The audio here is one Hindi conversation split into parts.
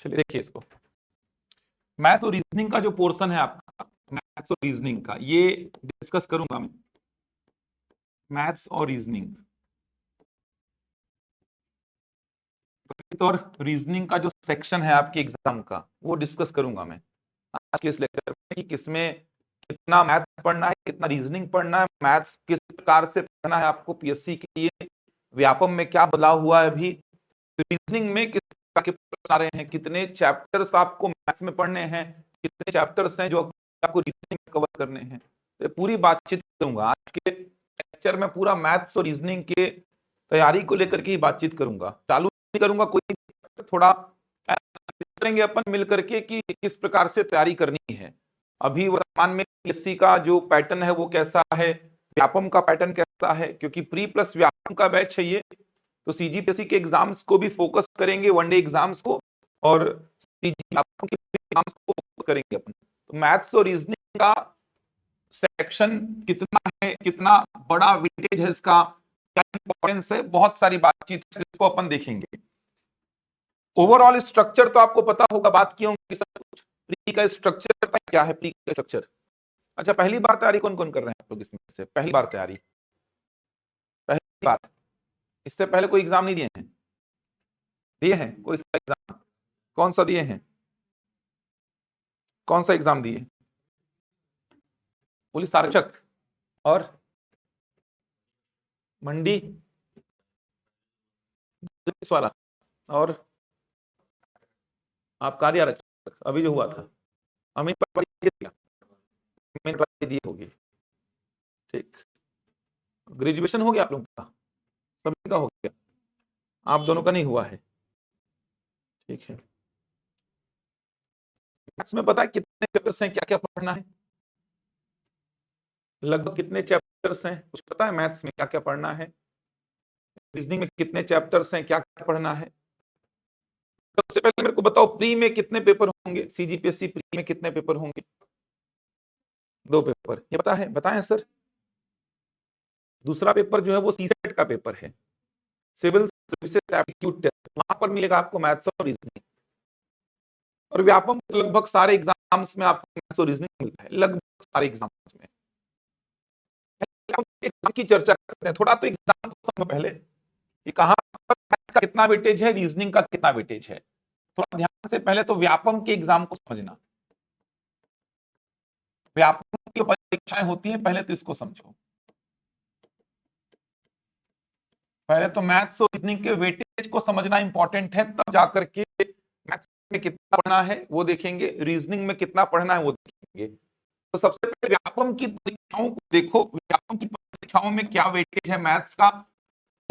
चलिए देखिए इसको, मैथ और रीजनिंग का जो पोर्शन है आपका, मैथ्स और रीजनिंग का, ये डिस्कस करूंगा मैं। मैथ्स और रीजनिंग और रीजनिंग का जो सेक्शन है आपके एग्जाम का, वो डिस्कस करूंगा मैं आज के इस लेक्चर में कि किसमें कितना मैथ्स पढ़ना है, कितना रीजनिंग पढ़ना है, मैथ्स किस प्रकार से पढ़ना है आपको पीएससी के लिए, व्यापम में क्या बदलाव हुआ है अभी, रीजनिंग में किस प्रकार के प्रश्न आ रहे हैं, कितने चैप्टर्स आपको मैथ्स में पढ़ने हैं, कितने चैप्टर्स हैं जो आपको रीजनिंग में कवर करने हैं। तो पूरी बातचीत करूंगा आज के लेक्चर में, पूरा मैथ्स और रीजनिंग के तैयारी को लेकर के ही बातचीत करूंगा। चालू नहीं करूंगा कोई, थोड़ा करेंगे अपन मिल करके कि किस प्रकार से तैयारी करनी है। अभी वर्तमान में पीएससी का जो पैटर्न है वो कैसा है, व्यापम का पैटर्न कैसा है, क्योंकि प्री प्लस व्यापम का बैच है ये, तो सीजीपीएससी के एग्जाम्स को भी फोकस करेंगे, वनडे एग्जाम्स को, और सीजी व्यापम के एग्जाम्स को फोकस करेंगे अपन। तो मैथ्स और रीजनिंग का सेक्शन कितना है, कितना बड़ा वेटेज है इसका, क्या इंपॉर्टेंस है, बहुत सारी बातचीत है जिसको अपन देखेंगे। ओवरऑल स्ट्रक्चर तो आपको पता होगा, बात की होगी सब कुछ। प्री का स्ट्रक्चर क्या है, प्री का स्ट्रक्चर। अच्छा, पहली बार तैयारी कौन कौन कर रहे हैं आप लोग इसमें से? पहली बार तैयारी, पहली बार, इससे पहले कोई एग्जाम नहीं दिए हैं? दिए हैं कोई सा एग्जाम? कौन सा दिए हैं? कौन सा एग्जाम दिए? पुलिस आरक्षक और मंडी पुलिस वाला, और आबकारी आरक्षक अभी जो हुआ था, अमीन पटवारी दी होगी। ठीक, ग्रेजुएशन हो गया आप लोगों का? सभी का हो गया, आप दोनों का नहीं हुआ है। ठीक है, मैथ्स में पता है कितने चैप्टर्स हैं, क्या क्या पढ़ना है, लगभग कितने चैप्टर्स हैं कुछ पता है? मैथ्स में क्या क्या पढ़ना है, रीजनिंग में कितने चैप्टर्स हैं, क्या क्या पढ़ना है? सबसे पहले मेरे को बताओ, प्री में कितने पेपर होंगे, सीजीपीएससी प्री में कितने पेपर होंगे? 2 पेपर, ये पता है? बताएं सर। दूसरा पेपर जो है वो सीसेट का पेपर है, सिविल सर्विसेज एप्टीट्यूड टेस्ट, वहां पर मिलेगा आपको मैथ्स और रीजनिंग। और व्यापम लगभग सारे एग्जाम्स में आपको मैथ्स और रीजनिंग मिलता है, लगभग सारे एग्जाम्स में। एग्जाम की चर्चा करते हैं थोड़ा, तो एग्जाम को समझो पहले कि कहां पर मैथ्स का कितना वेटेज है, रीजनिंग का कितना वेटेज है। थोड़ा ध्यान से पहले तो व्यापम के एग्जाम को समझना, व्यापम की परीक्षाएं होती हैं, पहले तो इसको समझो। पहले तो मैथ्स और रीजनिंग के वेटेज को समझना इंपॉर्टेंट है, तब जाकर के मैथ्स में कितना पढ़ना है वो देखेंगे, रीजनिंग में कितना पढ़ना है वो देखेंगे। तो सबसे पहले व्यापम की परीक्षाओं को देखो, व्यापम की परीक्षाओं में क्या वेटेज है मैथ्स का,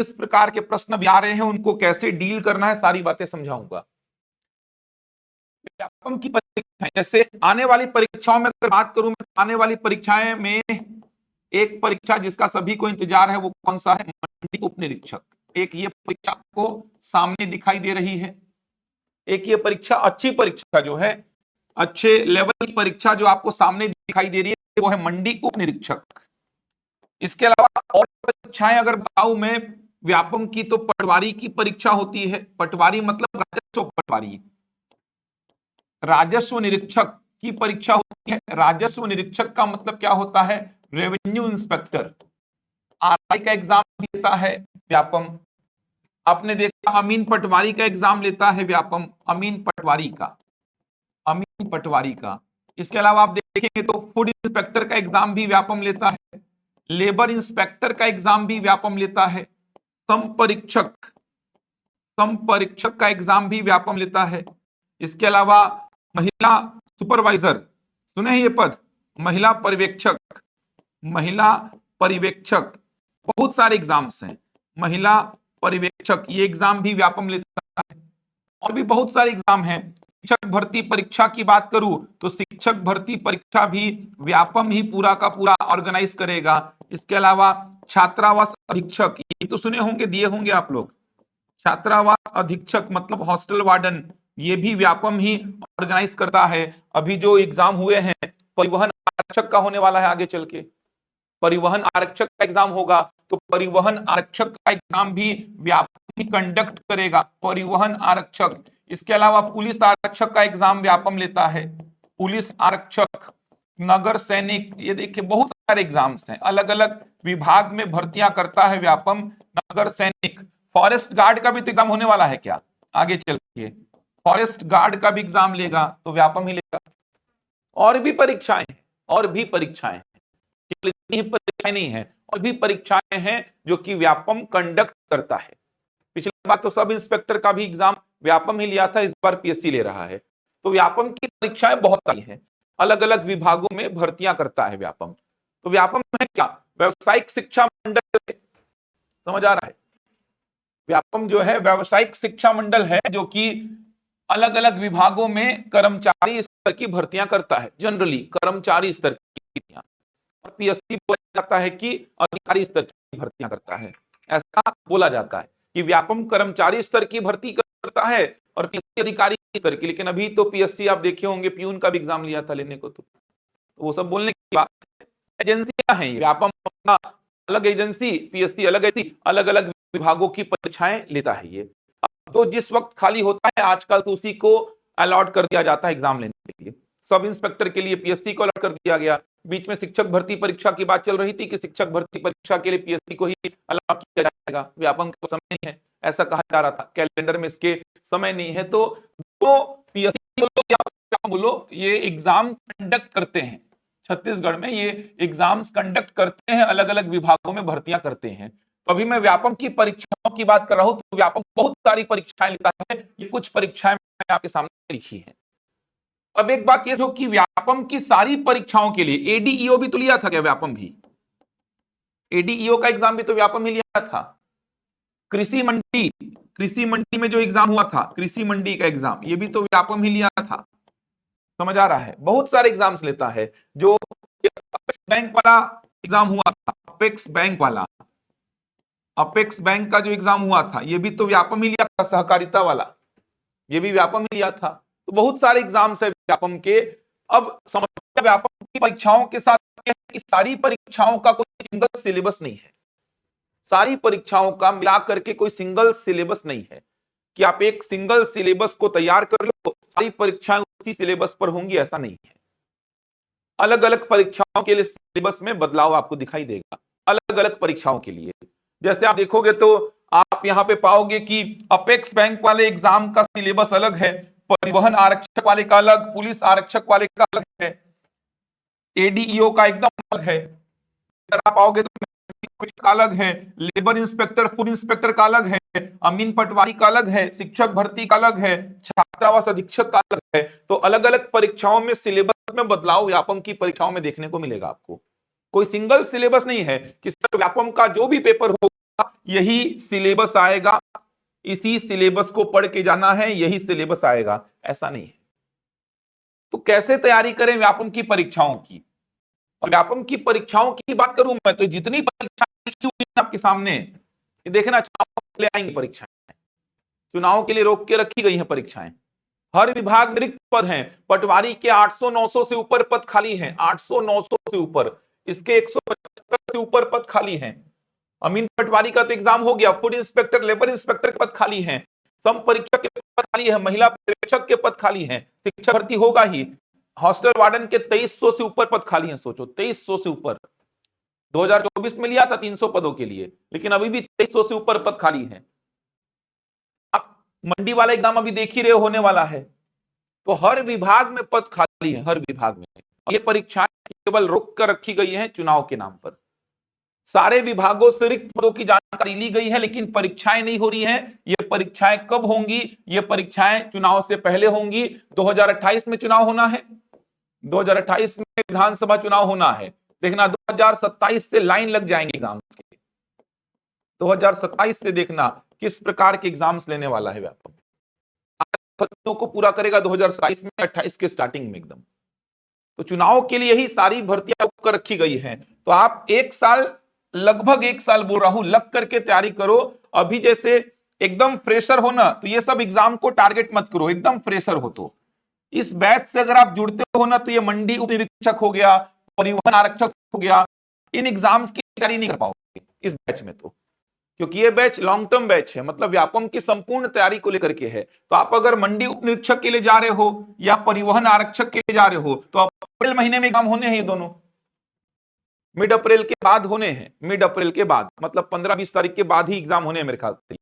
किस प्रकार के प्रश्न भी आ रहे हैं, उनको कैसे डील करना है, सारी बातें समझाऊंगा। व्यापम की परीक्षाएं, जैसे आने वाली परीक्षाओं में अगर बात करूं मैं, आने वाली परीक्षाएं में एक परीक्षा जिसका सभी को इंतजार है वो कौन सा है? मंडी उप निरीक्षक। एक ये परीक्षा को सामने दिखाई दे रही है, एक ये परीक्षा, अच्छी परीक्षा जो है, अच्छे लेवल की परीक्षा जो आपको सामने दिखाई दे रही है वो है मंडी उप निरीक्षक। इसके अलावा और परीक्षाएं अगर बताऊं मैं व्यापम की, तो पटवारी की परीक्षा होती है, पटवारी मतलब राजस्व पटवारी, राजस्व निरीक्षक की परीक्षा होती है। राजस्व निरीक्षक का मतलब क्या होता है? Revenue inspector. आरआई का एग्जाम देता है व्यापम। आपने देखा अमीन पटवारी का एग्जाम लेता है व्यापम, अमीन पटवारी का, अमीन पटवारी का। इसके अलावा आप देखेंगे तो फूड इंस्पेक्टर का एग्जाम भी व्यापम लेता है, लेबर इंस्पेक्टर का एग्जाम भी व्यापम लेता है, संपरीक्षक, संपरीक्षक का एग्जाम भी व्यापम लेता है। इसके अलावा महिला सुपरवाइजर, सुने हैं ये पद, महिला पर्यवेक्षक, महिला पर्यवेक्षक, बहुत सारे एग्जाम्स हैं, महिला पर्यवेक्षक, ये एग्जाम भी व्यापम लेता है। और भी बहुत सारे एग्जाम हैं। शिक्षक भर्ती परीक्षा की बात करूं तो शिक्षक भर्ती परीक्षा भी व्यापम ही पूरा का पूरा ऑर्गेनाइज करेगा। इसके अलावा छात्रावास अधीक्षक, ये तो सुने होंगे, दिए होंगे आप लोग, छात्रावास अधीक्षक मतलब हॉस्टल वार्डन, ये भी व्यापम ही ऑर्गेनाइज करता है। अभी जो एग्जाम हुए हैं, परिवहन आरक्षक का होने वाला है आगे चल के, परिवहन आरक्षक का एग्जाम होगा, तो परिवहन आरक्षक का एग्जाम भी व्यापम ही कंडक्ट करेगा। परिवहन आरक्षक, इसके अलावा पुलिस आरक्षक का एग्जाम व्यापम लेता है। पुलिस आरक्षक, नगर सैनिक, ये देखिए बहुत सारे एग्जाम्स हैं, अलग अलग विभाग में भर्तियां करता है व्यापम। नगर सैनिक, फॉरेस्ट गार्ड का भी तो एग्जाम होने वाला है क्या आगे चल के, फॉरेस्ट गार्ड का भी एग्जाम लेगा तो व्यापम ही लेगा। और भी परीक्षाएं, और भी परीक्षाएं, केवल इतनी ही परीक्षाएं नहीं है, और भी परीक्षाएं हैं जो कि व्यापम कंडक्ट करता है। पिछली बार तो सब इंस्पेक्टर का भी एग्जाम व्यापम ही लिया था, इस बार पीएससी ले रहा है। तो व्यापम की परीक्षाएं बहुत सारी हैं, अलग अलग विभागों में भर्तियां करता है व्यापम। तो व्यापम है क्या, व्यावसायिक शिक्षा मंडल है, समझ आ रहा है। व्यापम जो है व्यावसायिक शिक्षा मंडल है, जो कि अलग अलग विभागों में कर्मचारी स्तर की भर्तियां करता है, जनरली कर्मचारी स्तर की भर्तियां। और पीएससी बोला जाता है कि अधिकारी स्तर की भर्तियां करता है, ऐसा बोला जाता है कि व्यापम कर्मचारी स्तर की भर्ती करता है और पीएससी अधिकारी स्तर की। लेकिन अभी तो पीएससी आप देखे होंगे प्यून का भी एग्जाम लिया था लेने को, तो वो सब बोलने की बात है। एजेंसियां हैं, व्यापम अपना अलग एजेंसी, पीएससी अलग एजेंसी, अलग अलग विभागों की परीक्षाएं लेता है ये। तो जिस वक्त खाली होता है आजकल तो उसी को अलॉट कर दिया जाता है एग्जाम लेने के लिए। सब इंस्पेक्टर के लिए पीएससी को अलॉट कर दिया गया। बीच में शिक्षक भर्ती परीक्षा की बात चल रही थी कि शिक्षक भर्ती परीक्षा के लिए पीएससी को ही अलॉट किया जाएगा, व्यापम को समय नहीं है, ऐसा कहा जा रहा था, कैलेंडर में इसके समय नहीं है। तो पीएससी बोलो या बोलो, ये एग्जाम कंडक्ट करते हैं छत्तीसगढ़ में, ये एग्जाम्स कंडक्ट करते हैं, अलग अलग विभागों में भर्तियां करते हैं। तो अभी मैं व्यापम की परीक्षाओं की बात कर रहा हूं, तो व्यापम बहुत सारी परीक्षाएं लेता है, ये कुछ परीक्षाएं मैंने आपके सामने लिखी है। अब एक बात ये जो कि व्यापम की सारी परीक्षाओं के लिए एडीईओ भी तो लिया था क्या, व्यापम भी एडीईओ का एग्जाम भी तो व्यापम ही लिया था। कृषि मंडी, कृषि मंडी में जो एग्जाम हुआ था, कृषि मंडी का एग्जाम, ये भी तो व्यापम ही लिया था, समझ आ रहा है। बहुत सारे एग्जाम्स लेता है। जो अपेक्स बैंक वाला एग्जाम हुआ था, अपेक्स बैंक वाला, अपेक्स बैंक का जो एग्जाम हुआ था, ये भी तो व्यापम ही लिया था, सहकारिता वाला, ये भी व्यापम ही लिया था। तो बहुत सारे एग्जाम्स है व्यापम के। अब समस्या व्यापम की परीक्षाओं के साथ यह है कि सारी परीक्षाओं का कोई सिंगल सिलेबस नहीं है, सारी परीक्षाओं का मिलाकर के कोई सिंगल सिलेबस नहीं है कि आप एक सिंगल सिलेबस को तैयार कर लो, सारी परीक्षाएं उसी सिलेबस पर होंगी, ऐसा नहीं है। अलग अलग परीक्षाओं के लिए सिलेबस में बदलाव आपको दिखाई देगा, अलग अलग परीक्षाओं के लिए। जैसे आप देखोगे तो आप यहां पे पाओगे कि अपेक्स बैंक वाले एग्जाम का सिलेबस अलग है, परिवहन आरक्षक वाले का अलग, पुलिस आरक्षक वाले का अलग है, एडीईओ का एकदम अलग है। आप आओगे तो का अलग है, लेबर इंस्पेक्टर फूड इंस्पेक्टर का अलग है, अमीन पटवारी का अलग है, शिक्षक भर्ती का अलग है, छात्रावास अधीक्षक का अलग है। तो अलग अलग परीक्षाओं में सिलेबस में बदलाव व्यापम की परीक्षाओं में देखने को मिलेगा आपको। कोई सिंगल सिलेबस नहीं है कि सर व्यापम का जो भी पेपर होगा यही सिलेबस आएगा, इसी सिलेबस को पढ़ के जाना है, यही सिलेबस आएगा, ऐसा नहीं है। तो कैसे तैयारी करें व्यापम की परीक्षाओं की। और व्यापम की परीक्षाओं की बात करूं मैं तो जितनी परीक्षाएं आपके सामने, ये देखना, चुनाव के लिए आएंगी परीक्षाएं, चुनाव के लिए रोक के रखी गई हैं परीक्षाएं। हर विभाग में रिक्त पद हैं, पटवारी के 800-900 से ऊपर पद खाली हैं, 800-900 से ऊपर, इसके 175 से ऊपर पद खाली हैं। अमीन पटवारी का तो एग्जाम हो गया, फूड इंस्पेक्टर लेबर इंस्पेक्टर के पद खाली हैं, सम परीक्षक के पद खाली है, महिला पर्यवेक्षक के पद खाली हैं, शिक्षक भर्ती होगा ही, हॉस्टल वार्डन के 2300 से ऊपर पद खाली हैं। सोचो 2300 से ऊपर, 2024 में लिया था 300 पदों के लिए, लेकिन अभी भी 2300 से ऊपर पद खाली हैं। आप मंडी वाला एग्जाम अभी देख ही रहे होने वाला है। तो हर विभाग में पद खाली है, हर विभाग में। ये परीक्षाएं केवल रोक कर रखी गई हैं चुनाव के नाम पर। सारे विभागों से रिक्त पदों की जानकारी ली गई है, लेकिन परीक्षाएं नहीं हो रही हैं। ये परीक्षाएं कब होंगी, ये परीक्षाएं चुनाव से पहले होंगी। 2028 में चुनाव होना है, 2028 में विधानसभा चुनाव होना है। देखना 2027 से लाइन लग जाएंगे एग्जाम्स के, 2027 से देखना किस प्रकार के एग्जाम्स लेने वाला है व्यापम। को पूरा करेगा 2027 में, 28 के स्टार्टिंग में एकदम। तो चुनाव के लिए ही सारी भर्तियां कर रखी गई हैं। तो आप एक साल, लगभग एक साल बोल रहा हूं, लग करके तैयारी करो। अभी जैसे एकदम फ्रेशर हो ना, तो ये सब एग्जाम को टारगेट मत करो। एकदम फ्रेशर हो तो इस बैच से अगर आप जुड़ते हो ना, तो ये मंडी उप निरीक्षक हो गया, परिवहन आरक्षक हो गया, इन एग्जाम्स की तैयारी नहीं कर पाओगे इस बैच में। तो क्योंकि ये बैच लॉन्ग टर्म बैच है, मतलब व्यापम की संपूर्ण तैयारी को लेकर के है। तो आप अगर मंडी उप निरीक्षक के लिए जा रहे हो या परिवहन आरक्षक के लिए जा रहे हो तो अप्रैल महीने में एग्जाम होने हैं, ये दोनों मिड अप्रैल के बाद होने हैं, मिड अप्रैल के बाद मतलब 15-20 तारीख के बाद ही एग्जाम होने हैं मेरे ख्याल से।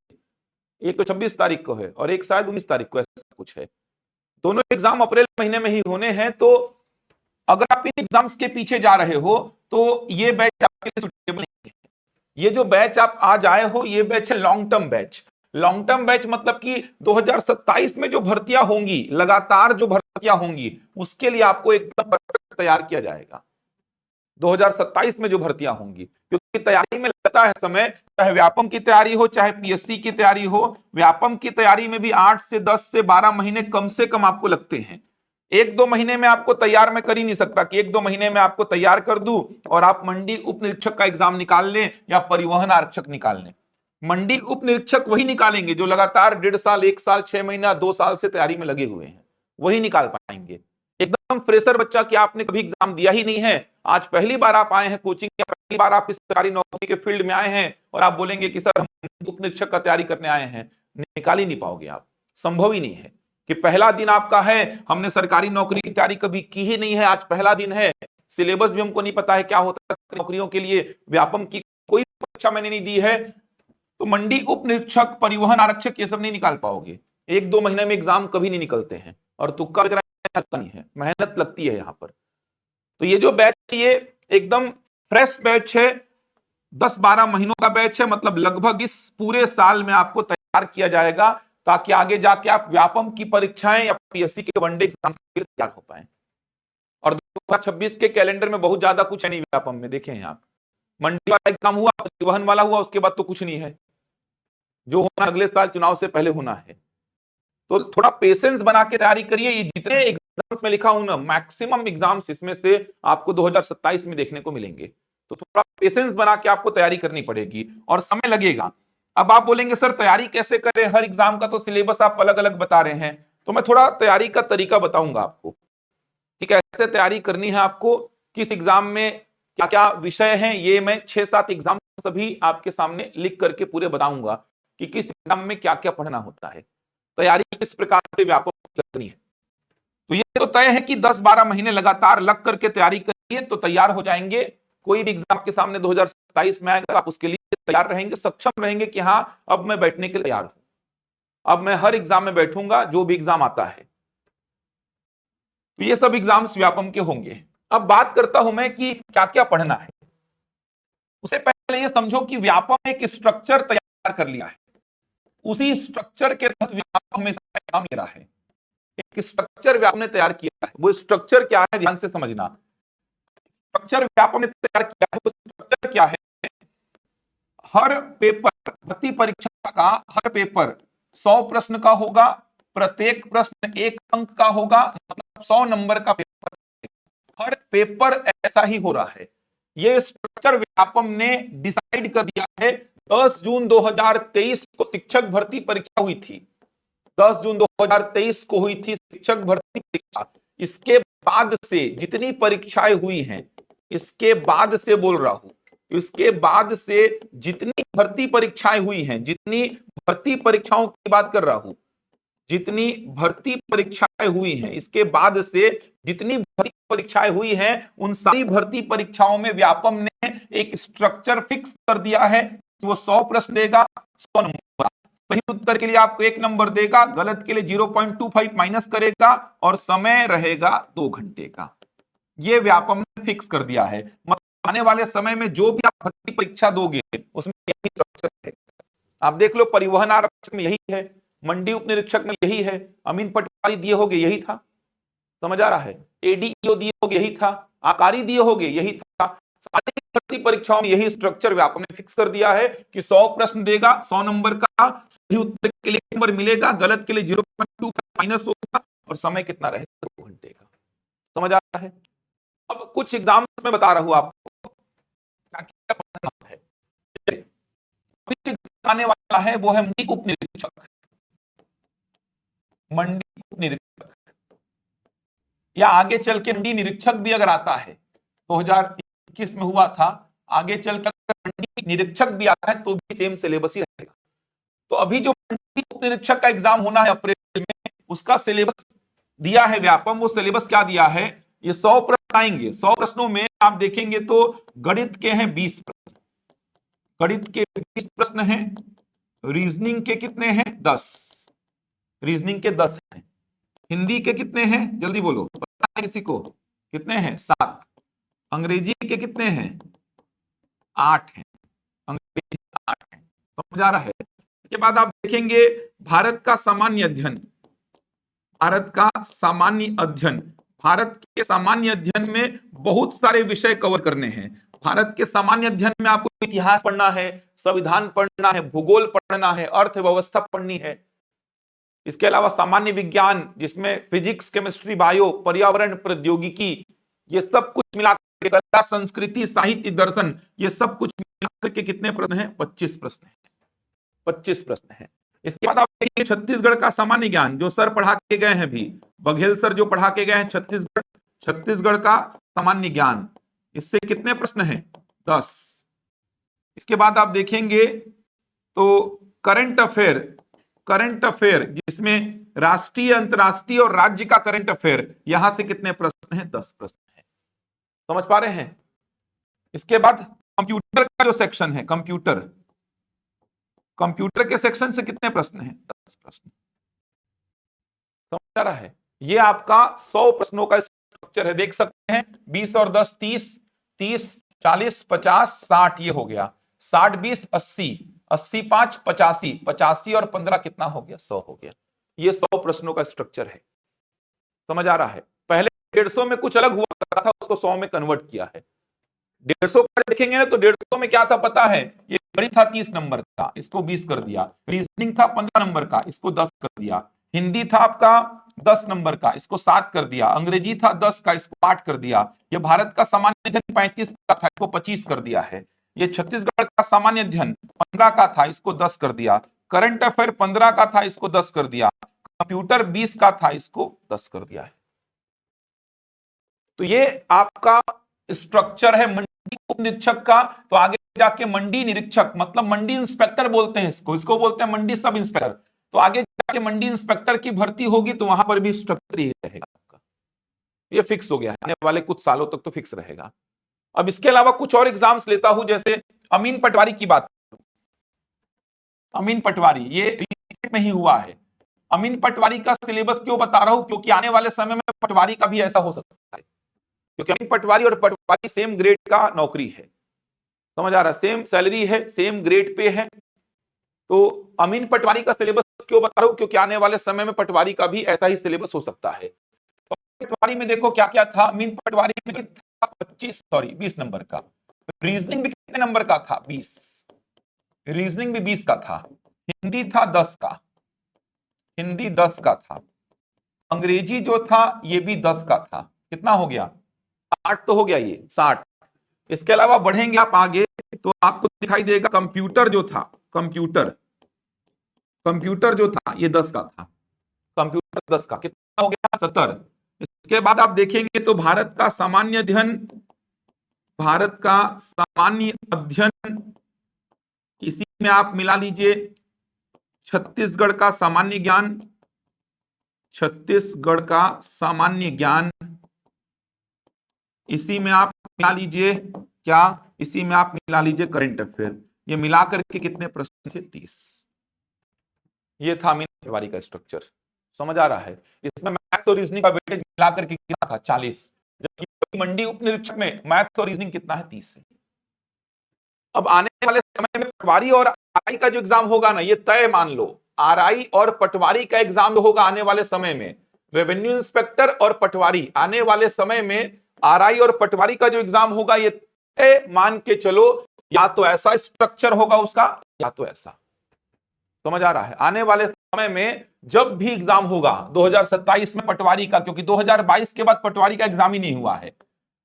एक तो 26 तारीख को है और एक शायद 19 तारीख को, ऐसा कुछ है। दोनों एग्जाम अप्रैल महीने में ही होने हैं। तो अगर आप इन एग्जाम्स के पीछे जा रहे हो तो ये बैच आपके लिए सुटेबल नहीं है। ये जो बैच आप आज आए हो ये बैच है long term batch. Long term batch मतलब कि 2027 में जो भर्तियां होंगी, लगातार जो भर्तियां होंगी, उसके लिए आपको एकदम तैयार किया जाएगा। 2027 में जो भर्तियां होंगी, क्योंकि तैयारी में लगता है समय, चाहे व्यापम की तैयारी हो चाहे पीएससी की तैयारी हो। व्यापम की तैयारी में भी 8 से 10 से 12 महीने कम से कम आपको लगते हैं। 1-2 महीने में आपको तैयार मैं कर ही नहीं सकता कि 1-2 महीने में आपको तैयार कर दूं और आप मंडी उप निरीक्षक का एग्जाम निकाल लें या परिवहन आरक्षक निकाल लें। मंडी उप निरीक्षक वही निकालेंगे जो लगातार 1.5 साल, 1 साल, 6 महीना, 2 साल से तैयारी में लगे हुए हैं, वही निकाल पाएंगे। एकदम फ्रेशर बच्चा कि आपने कभी एग्जाम दिया ही नहीं है, आज पहली बार आप आए हैं कोचिंग या पहली बार आप इस सरकारी नौकरी के फील्ड में आए हैं और आप बोलेंगे कि सर हम उप निरीक्षक का तैयारी करने आए हैं, निकाल ही नहीं पाओगे आप। संभव ही नहीं है कि पहला दिन आपका है, हमने सरकारी नौकरी की तैयारी कभी की ही नहीं है, आज पहला दिन है, सिलेबस भी हमको नहीं पता है क्या होता है नौकरियों के लिए, व्यापम की कोई परीक्षा मैंने नहीं दी है, तो मंडी उप निरीक्षक, परिवहन आरक्षक ये सब नहीं निकाल पाओगे। 1-2 महीने में एग्जाम कभी नहीं निकलते हैं और तुक्का नहीं है, मेहनत लगती है यहां पर। तो ये जो बैच है ये एकदम फ्रेश बैच है, 10-12 महीनों का बैच है, मतलब लगभग इस पूरे साल में आपको तैयार किया जाएगा ताकि आगे जाके आप व्यापम की परीक्षाएं या पीएससी के वनडे एग्जाम के लिए तैयार हो पाए। और 2026 के कैलेंडर में बहुत ज्यादा कुछ है नहीं व्यापम में, देखें हैं आप, मंडी वाला एग्जाम हुआ, परिवहन वाला हुआ, उसके बाद तो कुछ नहीं है, जो होना अगले साल चुनाव से पहले होना है। तो थोड़ा पेशेंस बना के तैयारी करिए। ये जितने एग्जाम्स में लिखा हूं ना, मैक्सिमम एग्जाम्स इसमें से आपको 2027 में देखने को मिलेंगे। तो थोड़ा पेशेंस बना के आपको तैयारी करनी पड़ेगी और समय लगेगा। अब आप बोलेंगे सर तैयारी कैसे करें, हर एग्जाम का तो सिलेबस आप अलग अलग बता रहे हैं, तो मैं थोड़ा तैयारी का तरीका बताऊंगा आपको कि कैसे तैयारी करनी है आपको, किस एग्जाम में क्या क्या विषय हैं, ये मैं 6-7 एग्जाम सभी आपके सामने लिख करके पूरे बताऊंगा कि किस एग्जाम में क्या क्या पढ़ना होता है, तैयारी किस प्रकार से व्यापक करनी है। तो ये तो तय है कि 10-12 महीने लगातार लग करके तैयारी करिए तो तैयार हो जाएंगे। कोई भी एग्जाम के सामने 2027 में आएगा, आप उसके लिए तैयार रहेंगे, सक्षम रहेंगे कि हाँ अब मैं बैठने के लिए तैयार हूं, अब मैं हर एग्जाम में बैठूंगा जो भी एग्जाम आता है। तो ये सब एग्जाम्स व्यापम के होंगे। अब बात करता हूं मैं कि क्या क्या पढ़ना है। उससे पहले ये समझो कि व्यापम एक स्ट्रक्चर तैयार कर लिया है, उसी स्ट्रक्चर के तहत व्यापम हमेशा एग्जाम ले रहा है। एक स्ट्रक्चर व्यापम ने तैयार किया है, वो स्ट्रक्चर क्या है ध्यान से समझना। स्ट्रक्चर व्यापम ने तैयार किया है, वो स्ट्रक्चर क्या है, हर पेपर, भर्ती परीक्षा का हर पेपर 100 प्रश्न का होगा, प्रत्येक प्रश्न 1 अंक का होगा, मतलब 100 नंबर का पेपर, हर पेपर ऐसा ही हो रहा है। ये स्ट्रक्चर व्यापम ने डिसाइड कर दिया है। 10 जून 2023 को शिक्षक भर्ती परीक्षा हुई थी, 10 जून 2023 को हुई थी शिक्षक भर्ती परीक्षा। इसके बाद से जितनी परीक्षाएं हुई हैं, इसके बाद से बोल रहा हूं, इसके बाद से जितनी भर्ती परीक्षाएं हुई हैं, जितनी भर्ती परीक्षाओं की बात कर रहा हूं, जितनी भर्ती परीक्षाएं हुई हैं, इसके बाद से जितनी भर्ती परीक्षाएं हुई हैं, उन सारी भर्ती परीक्षाओं में व्यापम ने एक स्ट्रक्चर फिक्स कर दिया है कि वो 100 प्रश्न देगा, 100 नंबर, सही उत्तर के लिए आपको 1 नंबर देगा, गलत के लिए 0.25 माइनस करेगा और समय रहेगा 2 घंटे का। ये व्यापम ने फिक्स कर दिया है। मतलब आने वाले समय में जो भी आप भर्ती परीक्षा दोगे उसमें यही स्ट्रक्चर है। आप देख लो परिवहन आरक्षक में यही है, मंडी उप निरीक्षक में यही है, अमीन पटवारी दिए होगे यही था, समझ आ रहा है, एडीईओ दिए होगे यही था, आकारी दिए होगे यही था। सारी भर्ती परीक्षाओं में यही स्ट्रक्चर व्यापम ने फिक्स कर दिया है कि 100 प्रश्न देगा, 100 नंबर का, सही उत्तर के लिए 1 नंबर मिलेगा, गलत के लिए 0.25 माइनस होगा और समय कितना रहेगा 2 घंटे का। समझ आ रहा है। अब कुछ एग्जाम में बता रहा हूं आपको क्या क्या पढ़ना है। अभी आने वाला है वो है मंडी उप निरीक्षक, मंडी उप निरीक्षक, या आगे चल के मंडी निरीक्षक भी अगर आता है, 2021 में हुआ था, आगे चल कर मंडी निरीक्षक भी आता है तो भी सेम सिलेबस ही रहेगा। तो अभी जो मंडी उप निरीक्षक का एग्जाम होना है अप्रैल में, उसका सिलेबस दिया है व्यापम। वो सिलेबस क्या दिया है, ये 100 प्रश्न आएंगे। 100 प्रश्नों में आप देखेंगे तो गणित के हैं 20 प्रश्न, गणित के 20 प्रश्न हैं, रीजनिंग के कितने हैं 10, रीजनिंग के 10 हैं, हिंदी के कितने हैं जल्दी बोलो, पता है किसी को कितने हैं 7, अंग्रेजी के कितने हैं 8 हैं, अंग्रेजी 8 हैं, समझ आ रहा है। इसके बाद आप देखेंगे भारत का सामान्य अध्ययन, भारत का सामान्य अध्ययन, भारत के सामान्य अध्ययन में बहुत सारे विषय कवर करने हैं। भारत के सामान्य अध्ययन में आपको इतिहास पढ़ना है, संविधान पढ़ना है, भूगोल पढ़ना है, अर्थव्यवस्था पढ़नी है। इसके अलावा सामान्य विज्ञान जिसमें फिजिक्स, केमिस्ट्री, बायो, पर्यावरण, प्रौद्योगिकी, ये सब कुछ मिलाकर कला, संस्कृति, साहित्य, दर्शन, ये सब कुछ मिलाकर के कितने प्रश्न हैं 25 प्रश्न हैं, 25 प्रश्न हैं। इसके बाद आप देखिए छत्तीसगढ़ का सामान्य ज्ञान जो सर पढ़ा के गए हैं, भी बघेल सर जो पढ़ा के गए हैं छत्तीसगढ़ का सामान्य ज्ञान, इससे कितने प्रश्न हैं 10। इसके बाद आप देखेंगे तो करंट अफेयर जिसमें राष्ट्रीय, अंतरराष्ट्रीय और राज्य का करंट अफेयर, यहां से कितने प्रश्न हैं 10 प्रश्न हैं, समझ पा रहे हैं। इसके बाद कंप्यूटर का जो सेक्शन है, कंप्यूटर के सेक्शन से कितने प्रश्न हैं 10 प्रश्न, समझ आ रहा है। ये आपका 100 प्रश्नों का स्ट्रक्चर है, देख सकते हैं 20 और 10 30, 30 40 50 60, ये हो गया 60 20 80, 80 5 85, 85 और 15 कितना हो गया 100 हो गया। ये 100 प्रश्नों का स्ट्रक्चर है, समझ आ रहा है। पहले 150 में कुछ अलग हुआ करता था, उसको 100 में कन्वर्ट किया है। 150 का देखेंगे ना तो 150 में क्या था पता है, ये गणित था 30 नंबर का, इसको 20 कर दिया, रीजनिंग था 15 नंबर का, इसको 10 कर दिया, हिंदी था आपका 10 नंबर का, इसको 7 कर दिया, अंग्रेजी था 10 का, इसको 8 कर दिया, ये भारत का सामान्य अध्ययन 35 का था, इसको 25 कर दिया है, ये छत्तीसगढ़ का सामान्य अध्ययन 15 का था, इसको 10 कर दिया, करंट अफेयर 15 का था, इसको 10 कर दिया, कंप्यूटर 20 का था, इसको 10 कर दिया है। तो ये आपका स्ट्रक्चर है मंडी उप निरीक्षक का। तो आगे जाके मंडी निरीक्षक मतलब मंडी इंस्पेक्टर बोलते हैं इसको बोलते हैं मंडी सब इंस्पेक्टर। तो आगे जाके मंडी इंस्पेक्टर की भर्ती होगी तो वहां पर भी स्ट्रक्चर ही रहेगा आपका, ये फिक्स हो गया है, आने वाले कुछ सालों तक तो फिक्स रहेगा। अब इसके अलावा कुछ और एग्जाम्स लेता हूं, जैसे अमीन पटवारी की बात, अमीन पटवारी ये रिसेंट में ही हुआ है। अमीन पटवारी का सिलेबस क्यों बता रहा हूं, क्योंकि आने वाले समय में पटवारी का भी ऐसा हो सकता है, क्योंकि अमीन पटवारी और पटवारी सेम ग्रेड का नौकरी है, समझ आ रहा है, सेम सैलरी है, सेम ग्रेड पे है। तो अमीन पटवारी का सिलेबस क्यों बता रहा हूं, क्योंकि आने वाले समय में पटवारी का भी ऐसा ही सिलेबस हो सकता है। तो पटवारी में देखो क्या क्या था, अमीन पटवारी में था 20 नंबर का, रीजनिंग भी कितने नंबर का था 20, रीजनिंग भी 20 का था, हिंदी था 10 का, हिंदी 10 का था, अंग्रेजी जो था ये भी 10 का था, कितना हो गया 60 तो हो गया ये 60। इसके अलावा बढ़ेंगे आप आगे तो आपको दिखाई देगा कंप्यूटर जो था, कंप्यूटर जो था ये 10 का था, कंप्यूटर 10 का कितना हो गया 70। इसके बाद आप देखेंगे तो भारत का सामान्य अध्ययन, भारत का सामान्य अध्ययन, इसी में आप मिला लीजिए छत्तीसगढ़ का सामान्य ज्ञान, छत्तीसगढ़ का सामान्य ज्ञान, इसी में आप मिला लीजिए क्या, इसी में आप मिला लीजिए करंट अफेयर, ये मिलाकर के कितने प्रश्न थे 30। ये था अमीन पटवारी का स्ट्रक्चर, समझ आ रहा है। इसमें मैथ्स और रीजनिंग का वेटेज मिलाकर के कितना था 40, जबकि मंडी उप निरीक्षक में मैथ्स और रीजनिंग कितना है 30 है। अब आने वाले समय में पटवारी और आरआई का जो एग्जाम होगा ना, ये तय मान लो, आरआई और पटवारी का एग्जाम होगा आने वाले समय में, रेवेन्यू इंस्पेक्टर और पटवारी, आने वाले समय में आरआई और पटवारी का जो एग्जाम होगा ये तय मान के चलो, या तो ऐसा स्ट्रक्चर होगा उसका या तो ऐसा, समझ आ रहा है। आने वाले समय में जब भी एग्जाम होगा 2027 में पटवारी का, क्योंकि 2022 के बाद पटवारी का एग्जाम ही नहीं हुआ है,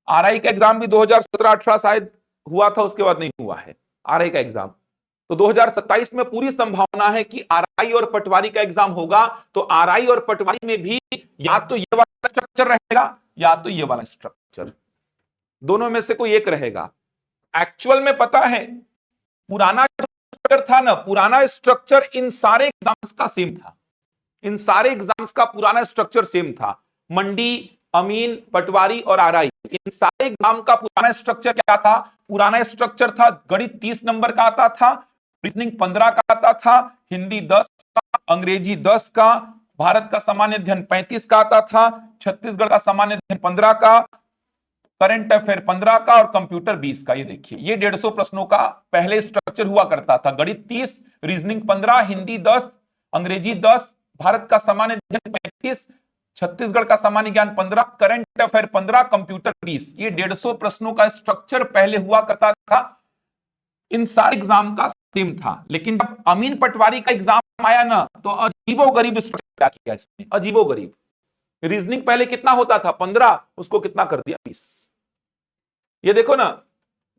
आरआई का एग्जाम भी 2017-18 शायद हुआ था, उसके बाद नहीं हुआ है आरआई का एग्जाम। तो 2027 में पूरी संभावना है कि आरआई और पटवारी का एग्जाम होगा, तो आरआई और पटवारी में भी या तो ये वाला स्ट्रक्चर रहेगा या तो ये वाला स्ट्रक्चर, दोनों में से कोई एक रहेगा। एक्चुअल में पता है पुराना स्ट्रक्चर था ना, पुराना स्ट्रक्चर इन सारे एग्जाम्स का सेम था, इन सारे एग्जाम्स का पुराना स्ट्रक्चर सेम था। मंडी, अमीन, पटवारी और आरआई, इन सारे एग्जाम का पुराना स्ट्रक्चर क्या था? पुराना स्ट्रक्चर था गणित 30 नंबर का आता था, रीजनिंग 15 का आता था, हिंदी 10 का, अंग्रेजी 10 का, भारत का सामान्य अध्ययन 35 का आता था, छत्तीसगढ़ का सामान्य अध्ययन 15 का, करंट अफेयर 15 का और कंप्यूटर 20 का। ये देखिए, ये 150 प्रश्नों का पहले स्ट्रक्चर हुआ करता था। गणित 30, रीजनिंग 15, हिंदी 10, अंग्रेजी 10, भारत का सामान्य अध्ययन 35, छत्तीसगढ़ का सामान्य ज्ञान 15, करंट अफेयर 15, कंप्यूटर 20। ये 150 प्रश्नों का स्ट्रक्चर पहले हुआ करता था। इन सारे एग्जाम का सेम था, लेकिन जब अमीन पटवारी का एग्जाम आया ना, तो अजीबोगरीब स्ट्रक्चर किया इसने, अजीबोगरीब। रीजनिंग पहले कितना होता था? 15, उसको कितना कर दिया? 20। ये देखो ना,